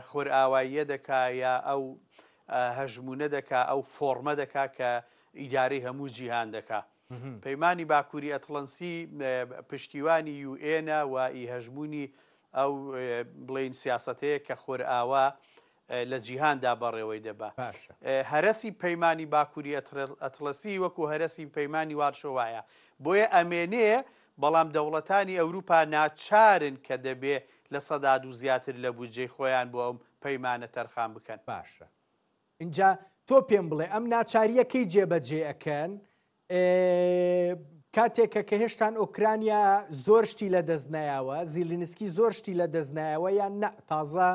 خۆرئاواییە دەکا یا ئەو هەژمونە دەکا ئەو فۆرمە دەکا کە ئیدارەی هەموو جیهان دەکا پەیمانی باکووری ئەتڵەنسی پشتیوانی یوئێنە و ئیهەژمونی ئەو بڵین سیاسەتەیە کە خۆرئاوا لە جیهاندا بەڕێوەی دەبا هەرەسی پەیمانی باکووری ئەتڵەسی وەکو هەرەسی پەیمانی وارشۆوایە بۆیە ئەمێنێ بەڵام دەوڵەتانی ئەوروپا ناچارن کە دەبێ لە سەداد و زیاتر لە بودجەی خۆیان بۆ ئەم پەیمانە تەرخان بکەن باشە اینجا تۆ پێم بڵێ ئەم ناچاریەکەی جێبەجێ ئەکەن کاتێکە کە هێشتان ئۆکرانیا زۆر شتی لە دەست نایەوە زیلینسکی زۆر شتی لە دەست نایەوە یان تازە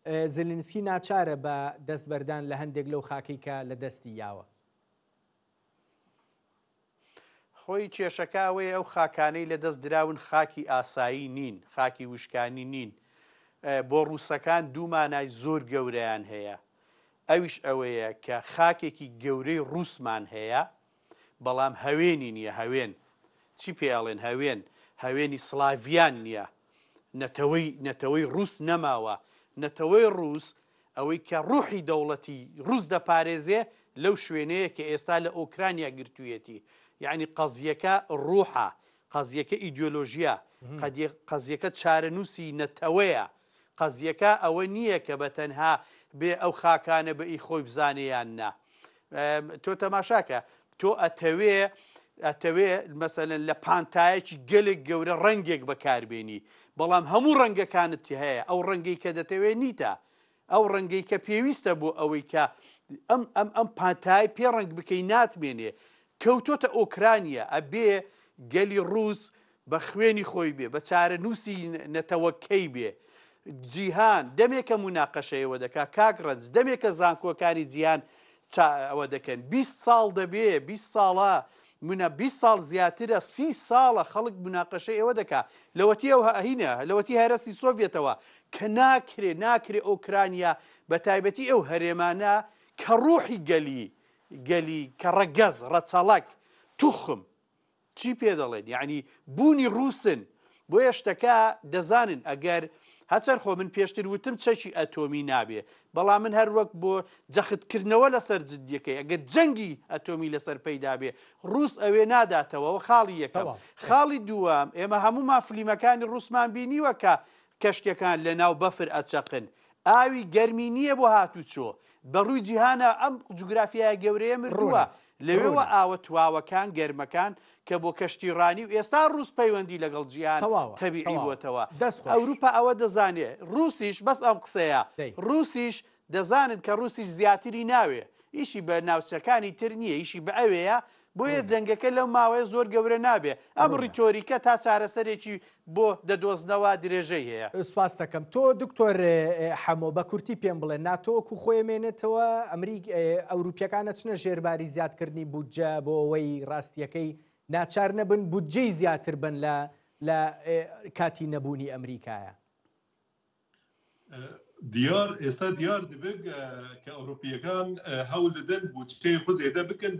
زیلینسکی ناچارە بە دەستبەردان لە هەندێک لەو خاکەی کە لە دەستی یاوە خۆی کێشەکەوەی ئەو خاکانەی لە دەست دراون خاکی ئاسایی نین خاکی وشکانی نین بۆ ڕووسەکان دوو مانای زۆر گەورەیان هەیە ئەویش ئەوەیە کە خاکێکی گەورەی ڕووسمان هەیە بەڵام هەوێنی نییە هەوێن چی پێڵێن هەوێنی سلاڤیان نییە نەتەوەی ڕووس نەماوە نەتەوەی ڕووس ئەوەی کە ڕوحی دەوڵەتی ڕووس دەپارێزێ لەو شوێنەیە کە ئێستا لە ئۆکرانیا گرتوویەتی یعنی قەزیەکە ڕوحە قەزیەکە ئیدیۆلۆژیە قەزیەکە چارەنووسی نەتەوەیە قەزیەکە ئەوە نییە کە بەتەنها بێ ئەو خاکانە بە ئیخۆی بزانەیان نا تۆ تەماشاکە تۆ ئەتەوێ مەسەلەن لە پانتایەکی گەلێک گەورە ڕەنگێک بەکاربێنی بەڵام هەموو ڕەنگەکانت هەیە ئەو ڕەنگەی کە دەتەوێت نیتە ئەو ڕەنگەی کە پێویستە بۆ ئەوەی کە ئەم پانتای پێڕنگ بکەی ناتمێنێ کەوتۆتە ئۆکرانیا ئەبێ گەلی ڕووس بە خوێنی خۆی بێ بە چارەنووسی نەتەوەکەی بێ جیهان دەمێکە موناقەشەیەوە دەکا کاگڕەنج دەمێکە زانکۆکانی جیهان ئەوە دەکەن 20 ساڵ دەبێ 20 ساڵە منە 20 ساڵ زیاترە 30 ساڵە خەڵک مناقەشەی ئەوە دەکا لەوەتی ئەو هینە لەوەتی هەرەسی سۆڤێتەوە کە ناکرێ ئۆکرانیا بە تایبەتی ئەو هەرێمانە کە ڕوحی گەلی کە ڕەگەز ڕەچەڵک توخم چی پێ دەڵێن یعنی بوونی ڕووسن بۆ شتەکە دەزانن ئەگەر هەچەر خۆ من پێشتر وتم چەکی ئەتۆمی نابێ بەڵام من هەر وەک بۆ جەختکردنەوە لەسەر جدیەکەی ئەگەر جەنگی ئەتۆمی لەسەر پەیدا بێ ڕووس ئەوێ ناداتەوە خاڵی یەکەم خاڵی دووەم ئێمە هەمومان فلیمەکانی ڕووسمان بینیوە کە کەشتەکان لە ناو بەفر ئەچەقن ئاوی گەرمی نییە بۆ هاتوچۆ بەڕووی جیهانە ئەم جوگرافیای گەورەیە مردووە لەوێوە ئاوە تواوەکان گەرمەکان کە بۆ کەشتیڕانی و ئێستا ڕووس پەیوەندی لەگەڵ جیهان تەبیعی بووەتەوە ئەوروپا ئەوە دەزانێ ڕووسیش بەس ئەم قسەیە ڕووسیش دەزانن کە ڕووسیش زیاتری ناوێ ئیشی بە ناوچەکانی تر نییە ئیشی بە ئەوەیە بۆیە جەنگەکە لەو ماوەیە زۆر گەورە نابێ ئەم ڕیتۆریکە تا چارەسەرێکی بۆ دەدۆزنەوە درێژەی هەیە سوپاس دەکەم تۆ دکتۆر حەمۆ بە کورتی پێم بڵێ ناتۆکو خۆی مێنێتەوە ئەوروپیەکانە چنە ژێرباری زیادکردنی بودجە بۆ ئەوەی ڕاستیەکەی ناچار نەبن بودجەی زیاتر بن لە کاتی نەبوونی ئەمریکایە ئێستا دیار دەبێت کە ئەوروپیەکان هەوڵ دەدەن بودجەی خۆ زێدە بکەن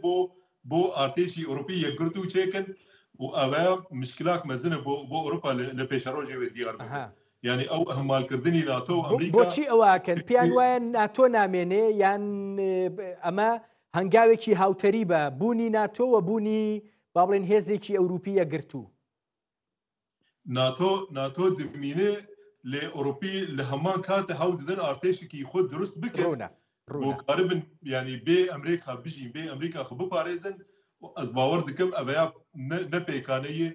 بۆ ئارتێشی ئەوروپی یەکگرت و چێکن و ئەوە مشکلات مەزنە بۆ ئەوروپا لە پێشەڕۆژێ دیار یعنی ئەو هەمالکردنی ناتۆ و ئەمریکا بۆچی ئەوەکەن پیان وایە ناتۆ نامێنێ یان ئەمە هەنگاوێکی هاوتەری بە بوونی ناتۆ و بوونی با بڵێن هێزێکی ئەوروپی یەکگرتوو ناتۆ دمینێ لێ ئۆروپی لە هەمان کاتە هەوڵ دەدەن ئارتێشێکی خۆ دروست بکەن بۆ کاربن ینی بێ ئەمریکا بژین بێ ئەمریکا خۆ بپارێزن ئەس باوەڕ دکەم ئەبەیە نەپێکانەیە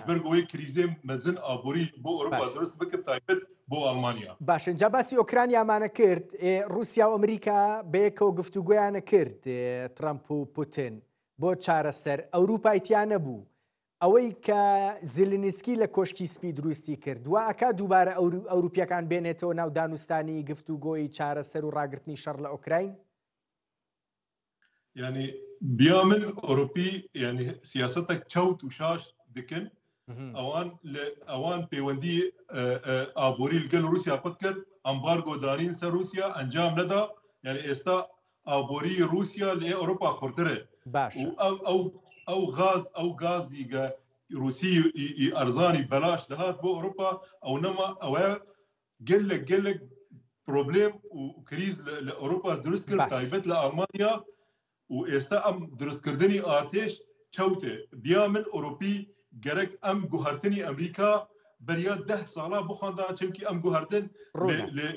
بەرگەوەی کریزێ مەزن ئابووری بۆ ئەوروپا دروست بکەم تایبەت بۆ ئەڵمانیا باش اینجا باسی ئۆکرانیامانە کرد رووسیا و ئەمریکا بەیەکەوە گفتوگویانە کرد ترامپ و پوتین بۆ چارەسەر ئەوروپایتیان نەبوو ئەوەی کە زیلنسکی لە کۆشکی سپی دروستی کرد و ئەکا دووبارە ئەوروپیەکان بێنێتەوە ناو دانوستانی گفتوگۆی چارەسەر و ڕاگررتنی شەڕ لە ئۆکراین ینی بیا من ئۆروپی ینی سیاستێک چەوت و شاش دکن ئەوان پەیوەندی ئابووری لەگەڵ رووسیا قوت کرد ئەمبارگۆ دانین سەر رووسیا ئەنجام نەدا یعنی ئێستا ئابووری رووسیا لێ ئەوروپا خورترێ ئەو گازی رووسی ئەرزانی بەلاش دەهات بۆ ئەوروپا ئەو نەما ئەوەیە گەلێک پرۆبلێم و کریز لە ئەوروپا دروست کرد تایبەت لە ئەڵمانیا و ئێستا ئەم دروستکردنی ئارتێش چەوتێ بیا من ئۆروپی گەرەک ئەم گوهرتنی ئەمریکا بەریا 10 ساڵا بخواندا چونکی ئەم گوهردن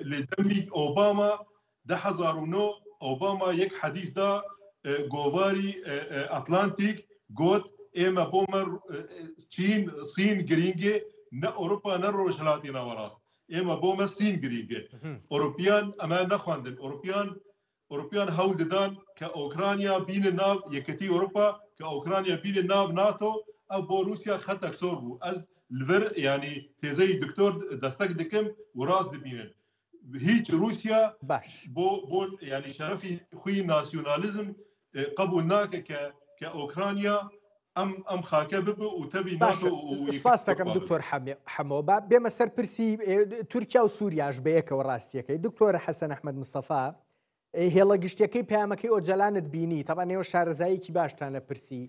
لێ دەمی ئۆباما 2009 ئۆباما یەک حەدیثدا گۆڤاری ئەتلانتیک گوت ئێمە بۆمە سین گرینگێ نە ئەوروپا نە ڕۆژهەڵاتی ناوەڕاست ئێمە بۆمە سین گرینگێ ئۆروپیان ئەمە نەخواندن ئۆروپیان هەوڵ دەدان کە ئۆکرانیا بینە ناو یەکەتی ئەوروپا کە ئۆکرانیا بینە ناو ناتۆ ئەو بۆ رووسیا خەتەک سۆر بوو ئەس لڤر ینی تێزەی دکتۆر دەستەک دکەم و ڕاست دبینن هیچ رووسیا بۆ ینی شەرەفی خوی ناسیۆنالیزم قبول ناکە کە ئۆکرانیا ئەم خاکە ببە و تەبی ناتۆ سپاس دەکەم دکتۆر حەمۆ بێمە سەر پرسی تورکیا و سووریاش بەیەکەوە ڕاستیەکەی دکتۆر حەسەن ئەحمەد مستەفا هێڵە گشتیەکەی پەیامەکەی ئۆجەلانت بینی تەبان ئێوە شارەزاییکی باشتان لە پرسی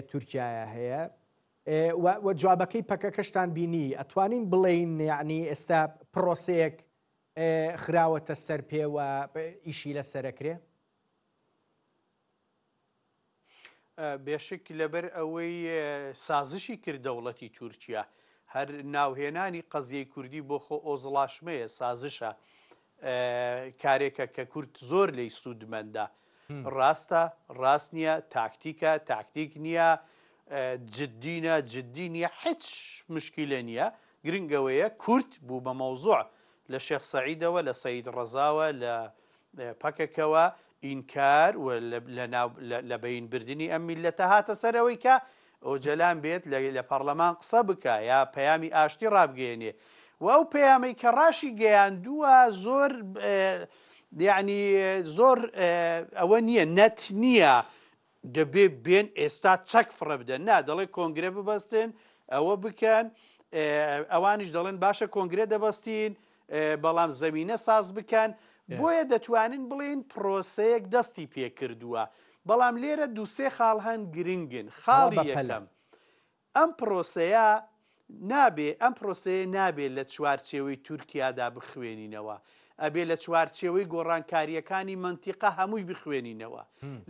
تورکیایە هەیە و جوابەکەی پەکەکەشتان بینی ئەتوانین بڵێین یعنی ئێستا پرۆسەیەک خراوەتە سەر پێوە ئیشی لە سەرەکرێ بێشک لەبەر ئەوەی سازشی کرد دەوڵەتی تورکیا هەر ناوهێنانی قەزیەی کوردی بۆ خۆ ئۆزڵاشمەیە سازشە کارێکە کە کورد زۆر لێی سوودمەندە ڕاستە ڕاست نییە تاکتیکە تاکتیک نییە جددی نییە هیچ مشکلە نییە گرنگەوەیە کورد بوو بە مەوزوع لە شێخ سەعیدەوە لە سەید ڕەزاوە لە پەکەکەوە ئینکار لە بەینبردنی ئەم میلەتە هاتە سەرەوەی کە ئۆجەلان بێت لە پەرلەمان قسە بکە یا پەیامی ئاشتی ڕابگەێنێ و ئەو پەیامەی کە ڕاشی گەیاندووە زۆر یعنی زۆر ئەوە نییە نەت نییە دەبێ بێن ئێستا چەک فڕە بدەن نا دەڵێ کۆنگرە ببەستن ئەوە بکەن ئەوانیش دەڵێن باشە کۆنگرە دەبەستین بەڵام زەمینە ساز بکەن بۆیە دەتوانین بڵێن پرۆسەیەک دەستی پێکردووە بەڵام لێرە دووسێ خاڵ هەن گرنگن خاڵی یەکەم ئەم پرۆسەیە نابێت لە چوارچێوەی تورکیادا بخوێنینەوە ئەبێ لە چوارچێوەی گۆڕانکاریەکانی منتیقە هەمووی بخوێنینەوە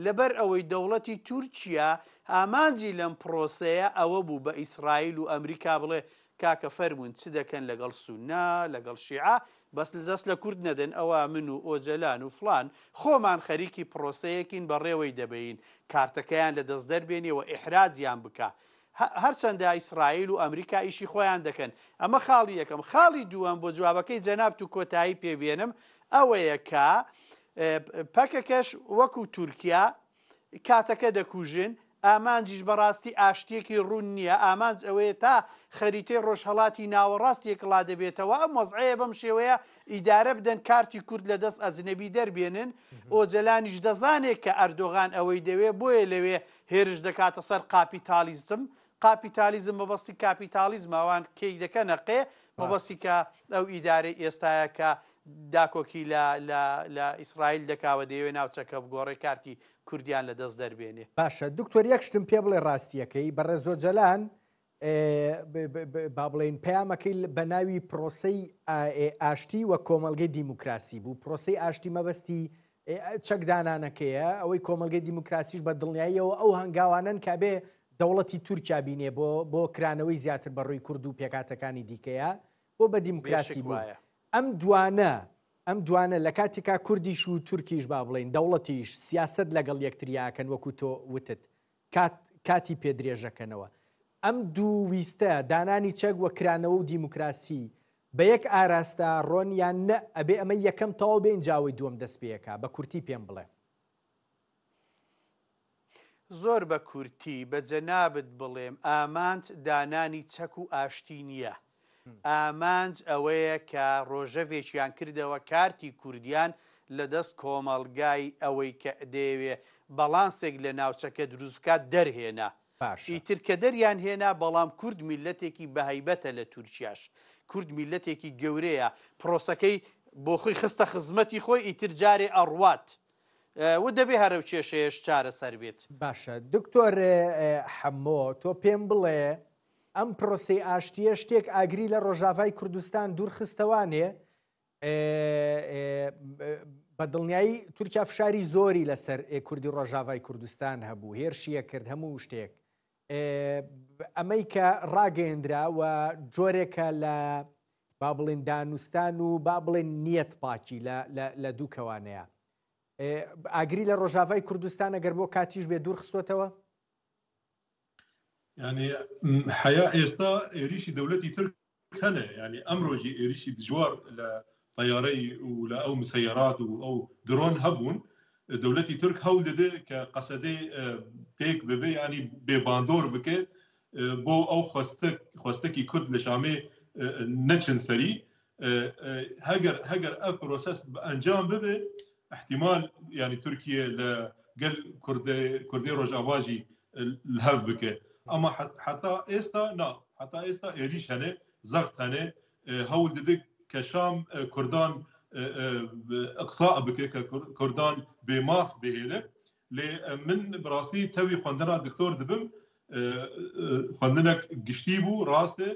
لەبەر ئەوەی دەوڵەتی تورکیا ئامانجی لەم پرۆسەیە ئەوە بوو بە ئیسرائیل و ئەمریکا بڵێ کاکە فەرمونون چ دەکەن لەگەڵ سوننا لەگەڵ شیعە بەس دەست لە کورد نەدەن ئەوە من و ئۆجەلان و فلان خۆمان خەریکی پرۆسەیەکین بەڕێوەی دەبین کارتەکەیان لە دەست دەربێنیەوە ئیحرازیان بکە هەرچەندە ئیسرائیل و ئەمریکا ئیشی خۆیان دەکەن ئەمە خاڵی یەکەم خاڵی دووەم بۆ جوابەکەی جەناب و کۆتایی پێبێنم ئەوەیە کە پەکەکەش وەکو تورکیا کاتەکە دەکوژن ئامانجیش بەڕاستی ئاشتێکی ڕوون نییە ئامانج ئەوەیە تا خەریتەی ڕۆژهەڵاتی ناوەڕاستێکڵا دەبێتەوە ئەم وەزعەیە بەم شێوەیە ئیدارە بدەن کارتی کورد لە دەست ئەجنەبی دەربێنن ئۆجەلانیش دەزانێت کە ئەردۆغان ئەوەی دەوێ بۆیە لەوێ هێرش دەکاتە سەر قاپیتالیزم مەبەستی کاپیتالیزم ئەوان کەی دەکە نەقێ مەبەستی کە ئەو ئیدارەی ئێستایە کە داکۆکی لە ئیسرائیل دەکاوە دەیەوێ ناوچەکە بگۆڕێ کارتی کوردیان لە دەست دەربێنێ باشە دکتۆر یەک شتم پێ بڵێ ڕاستیەکەی بەڕێز ئۆجەلان با بڵێن پەیامەکەی بە ناوی پرۆسەی ئاشتی وە کۆمەڵگەی دیموکراسی بوو. پرۆسەی ئاشتی مەبەستی چەکدانانەکەیە، ئەوەی کۆمەلگەی دیموکراسیش بە دڵنیاییەوە ئەو هەنگاوانن کە بێ دەوڵەتی تورکیا بینێ بۆ کرانەوەی زیاتر بەڕووی کورد و پێکاتەکانی دیکەیە بۆ بە دیموکراسی بووە. ئەم دوانە لە کاتێکا کوردیش و تورکیش با بڵێن دەوڵەتیش سیاست لەگەڵ یەکتریاکەن وەکو تۆ وتت کاتی پێدرێژەکەنەوە. ئەم دوو ویستە دانانی چەک وە کرانەوە و دیموکراسی بە یەک ئاراستە ڕۆنیان نە ئەبێ ئەمە یەکەم تەواو بێن جاوی دووەم دەست پێیەکە بە کورتی پێم بڵێ. زۆر بە کورتی بە جەنابت بڵێم ئامانج دانانی چەک و ئاشتی نییە. ئامانج ئەوەیە کە ڕۆژەڤێکیان کردەوە کارتی کوردیان لەدەست کۆمەڵگای ئەوەی کە دەیەوێ بەڵانسێک لە ناوچەکە دروست بکات دەرهێنا. ئیتر کە دەریان هێنا بەڵام کورد میلەتێکی بەهەیبەتە لە تورکیاش. کورد میلەتێکی گەورەیە پرۆسەکەی بۆ خۆی خستە خزمەتی خۆی ئیتر جارێ ئەڕوات و دەبێ هەرو کێشەیەش چارە سەر بێت. باشە دکتۆر حەمۆ تۆ پێم بڵێ ئەم پرۆسەی ئاشتیە شتێک ئاگری لە ڕۆژاوای کوردستان دوورخستەوانێ بە دڵنیایی تورکیا فشاری زۆری لەسەر کوردی ڕۆژاوای کوردستان هەبوو هێرشیە کرد هەموو شتێک ئەمەی کە ڕاگەیەندرا و جۆرێکە لە با بڵێن دانوستان و با بڵێن نیەت پاکی لە دوو کەوانەیە ئاگری لە ڕۆژاوای کوردستان ئەگەر بۆ کاتیش بێ دوورخستۆتەوە؟ يعني حياة ئێستا عێریشی دەوڵەتی ترک هەنە يعني ئەمڕۆژی عێریشی دژوار لە طیارەی و لە ئەو مسەیەرات و ئەو درۆن هەبوون دەوڵەتی ترک هەوڵ دەدێ کە قەسەدەی پێک ببێ ینی بێباندۆر بکێت بۆ ئەو خۆستەکی کورد لە شامێ نەچن سەری هەگەر ئەو پرۆسەس ئەنجام ببێ احتیمال ینی تورکیە لە گەل کوردی ڕۆژاواژی هەف بکێ. اما حتى ئێستا عێریش هەنێ زەخت هەنێ هەوڵ دەدێ کە شام کوردان ئەقسا بکێ کە کوردان بێماف بهێنێ. لێ من بڕاستی تەوی خوێندنا دکتۆر دبم خوێندنێک گشتی بوو ڕاستێ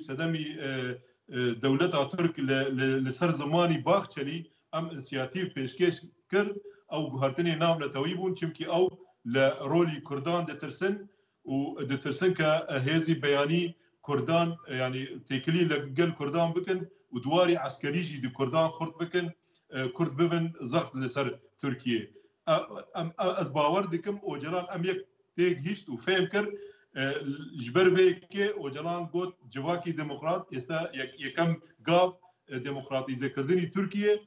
سەدەمی دەوڵەتا تورک لەسەر زمانی باخچەلی ئەم ئینسیاتیڤ پێشکەش کرد ئەو گوهارتنی ناونەتەوەی بوون چونکی ئەو لە ڕۆلی کوردان دەترسن و دەترسن کە هێزی بەیانی کوردان ینی تێکلی لەگەل کوردان بکەن و دواری عسکەریژی دی کوردان خورد بکەن کورد ببن زەخت لەسەر تورکیە. ئەس باوەڕ دکم ئۆجەلان ئەم یەک تێک هیشت و فێم کرد ji ber vê Ocalan got civakî demokrat êsta yekem gav demokratîzekirtinî Tirkiye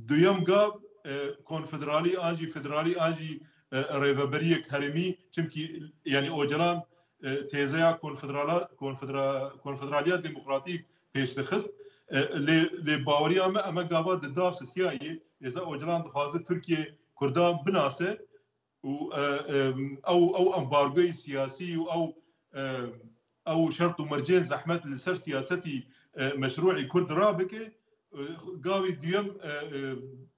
duyem gav konfederalî an jî federalî an jî rêveberiyek herêmî çimkî yani Ocalan têzeya konfederaliya demokratîk pêşdixist lê baweriya me em gava di dav Sisiyayê êsta Ocalan dixwaze Tirkiye Kurdan binase و او امبارگوی سیاسی و او شرط و مرجین زحمت لسر سیاستی مشروعی کرد را بکه قاوی دیم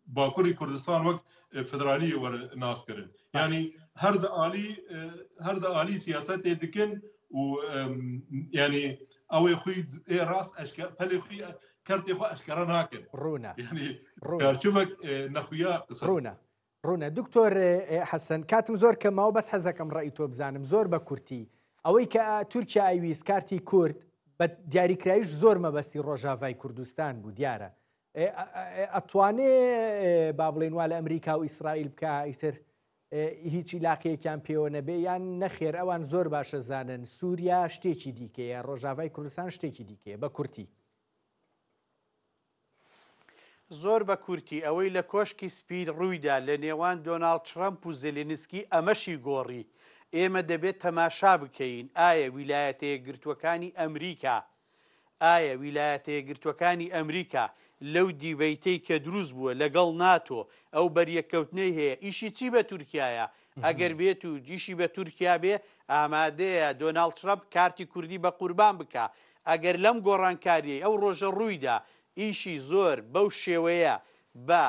باکوری کردستان وقت فدرالی ور ناس کرن یعنی هر دا عالی سیاست دکن و یعنی اوی خوی راست اشکال پلی خوی کرتی خو اشکال ناکن رونا یعنی گرچوک نخویا ڕوونە دکتۆر حەسەن کاتم زۆر کەماوە بەس حەزەکەم ڕێی تۆ بزانم زۆر بە کورتی ئەوەی کە تورکیا ئەیویست کارتی کورد بە دیاریکرایش زۆر مەبەستی ڕۆژاوای کوردستان بوو دیارە ئەتوانێ با بڵێن وا لە ئەمریکا و ئیسرائیل بکە ئیتر هیچ عیلاقەیەکیان پێوە نەبێ یان نەخێر ئەوان زۆر باشە زانن سووریا شتێکی دیکەیە ڕۆژاوای کوردستان شتێکی دیکەیە بە کورتی زۆر بە کورتی ئەوەی لە کۆشکی سپیر ڕوویدا لە نێوان دۆناڵد ترەمپ و زێلێنسکی ئەمەشی گۆڕی ئێمە دەبێت تەماشا بکەین ئایا ویلایەتە یەکگرتووەکانی ئەمریکا ئەمریکا لەو دیبەیتەی کە دروست بووە لەگەڵ ناتۆ ئەو بەریەکەوتنەی هەیە ئیشی چی بە تورکایە ئەگەر بێت و دیشی بە تورکیا بێ ئامادەیە دۆناڵد ترەمپ کارتی کوردی بە قوربان بکە ئەگەر لەم گۆڕانکاریە ئەو ڕۆژە ڕوویدا ئیشی زۆر بەو شێوەیە بە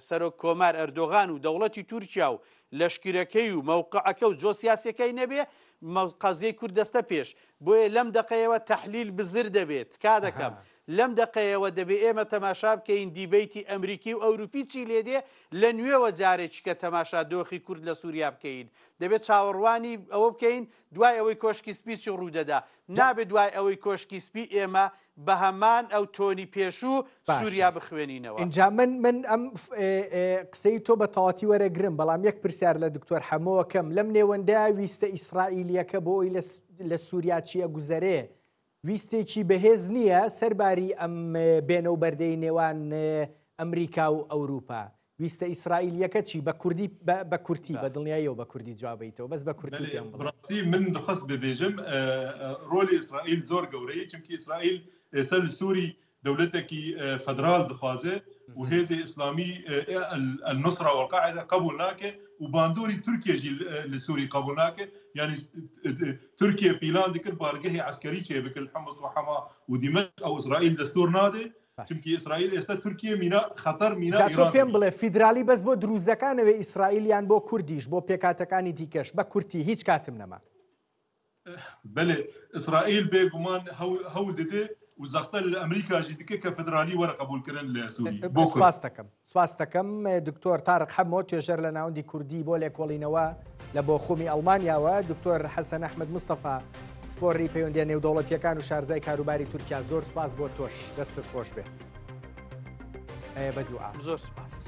سەرۆک کۆمار ئەردۆغان و دەوڵەتی تورکیا و لەشکرەکەی و مەوقعەکە و جۆ سیاسەکەی نەبێ قەزیەی کورد دەستە پێش بۆیە لەم دقەیەوە تەحلیل بزر دەبێت کا دەکەم لەم دقەیەوە دەبێت ئێمە تەماشا بکەین دیبەیتی ئەمریکی و ئەوروپی چی لێدێ لە نوێوە جارێکی کە تەماشا دۆخی کورد لە سووریا بکەین دەبێت چاوەڕوانی ئەوە بکەین دوای ئەوەی کۆشکی سپیچی ڕوودەدا نابێت دوای ئەوەی کۆشکی سپی ئێمە بە هەمان ئەو تۆنی پێشوو سووریا بخوێنینەوە. اینجا من ئەم قسەی تۆ بە تەواتی وەرەگرم بەڵام یەک پرسیار لە دکتۆر حەمەوەکەم لەم نێوەندە ویستە ئیسرائیلیەکە بۆ ئەوی لە سووریا چیە گوزەرێ ویستێکی بەهێز نییە سەرباری ئەم بێنەوبەردەی نێوان ئەمریکا و ئەوروپا ویستە ئیسرائیلیەکە چی بە کوردی بە کورتی بە دڵنیاییەوە بە کوردی جوابیتەوە بەس بە کورتی بڕاستی من دەخواست ببێژم ڕۆلی ئیسرائیل زۆر گەورەیە چونکی ئیسرائیل ئێستا لە سووری دەولەتێکی فەدرال دخوازێ و هێزی ئیسلامی النصرة والقاعدة قبول ناکێ و باندۆری تورکیەژی لە سووری قبول ناکێ یعنی تورکیە پیلان دکرد بارگەهی عسکەری چێ بکرد حمص و حەما و دیمەشق ئەو ئیسرائیل دەستور نادێ چونکی ئیسرائیل ئێستا تورکیە مینا خەتەر مینا ئیران پێم بڵێ فیدرالی بەس بۆ دروزەکانەوێ ئیسرائیلیان بۆ کوردیش بۆ پێکاتەکانی دیکەش بە کورتی هیچ کاتم نەما بەێ ئیسرائیل بێگومان هەوڵ دەدێ و زەختە لە ئەمریکاژی دیکە کە فدرالی وەرە قبولکردن لە سووری سواس دەکەم دکتۆر تارق حەمۆ توێژەر لە ناوەندی کوردی بۆ لێکۆڵینەوە لە بۆ خۆمی ئەڵمانیاوە دکتۆر حەسەن ئەحمەد مستەفا سپۆڕی پەیوەندیە نێودەوڵەتیەکان و شارزای کاروباری تورکیا زۆر سواس بۆ تۆش دەستت خۆش بێ بەدوعا زۆر سپاس.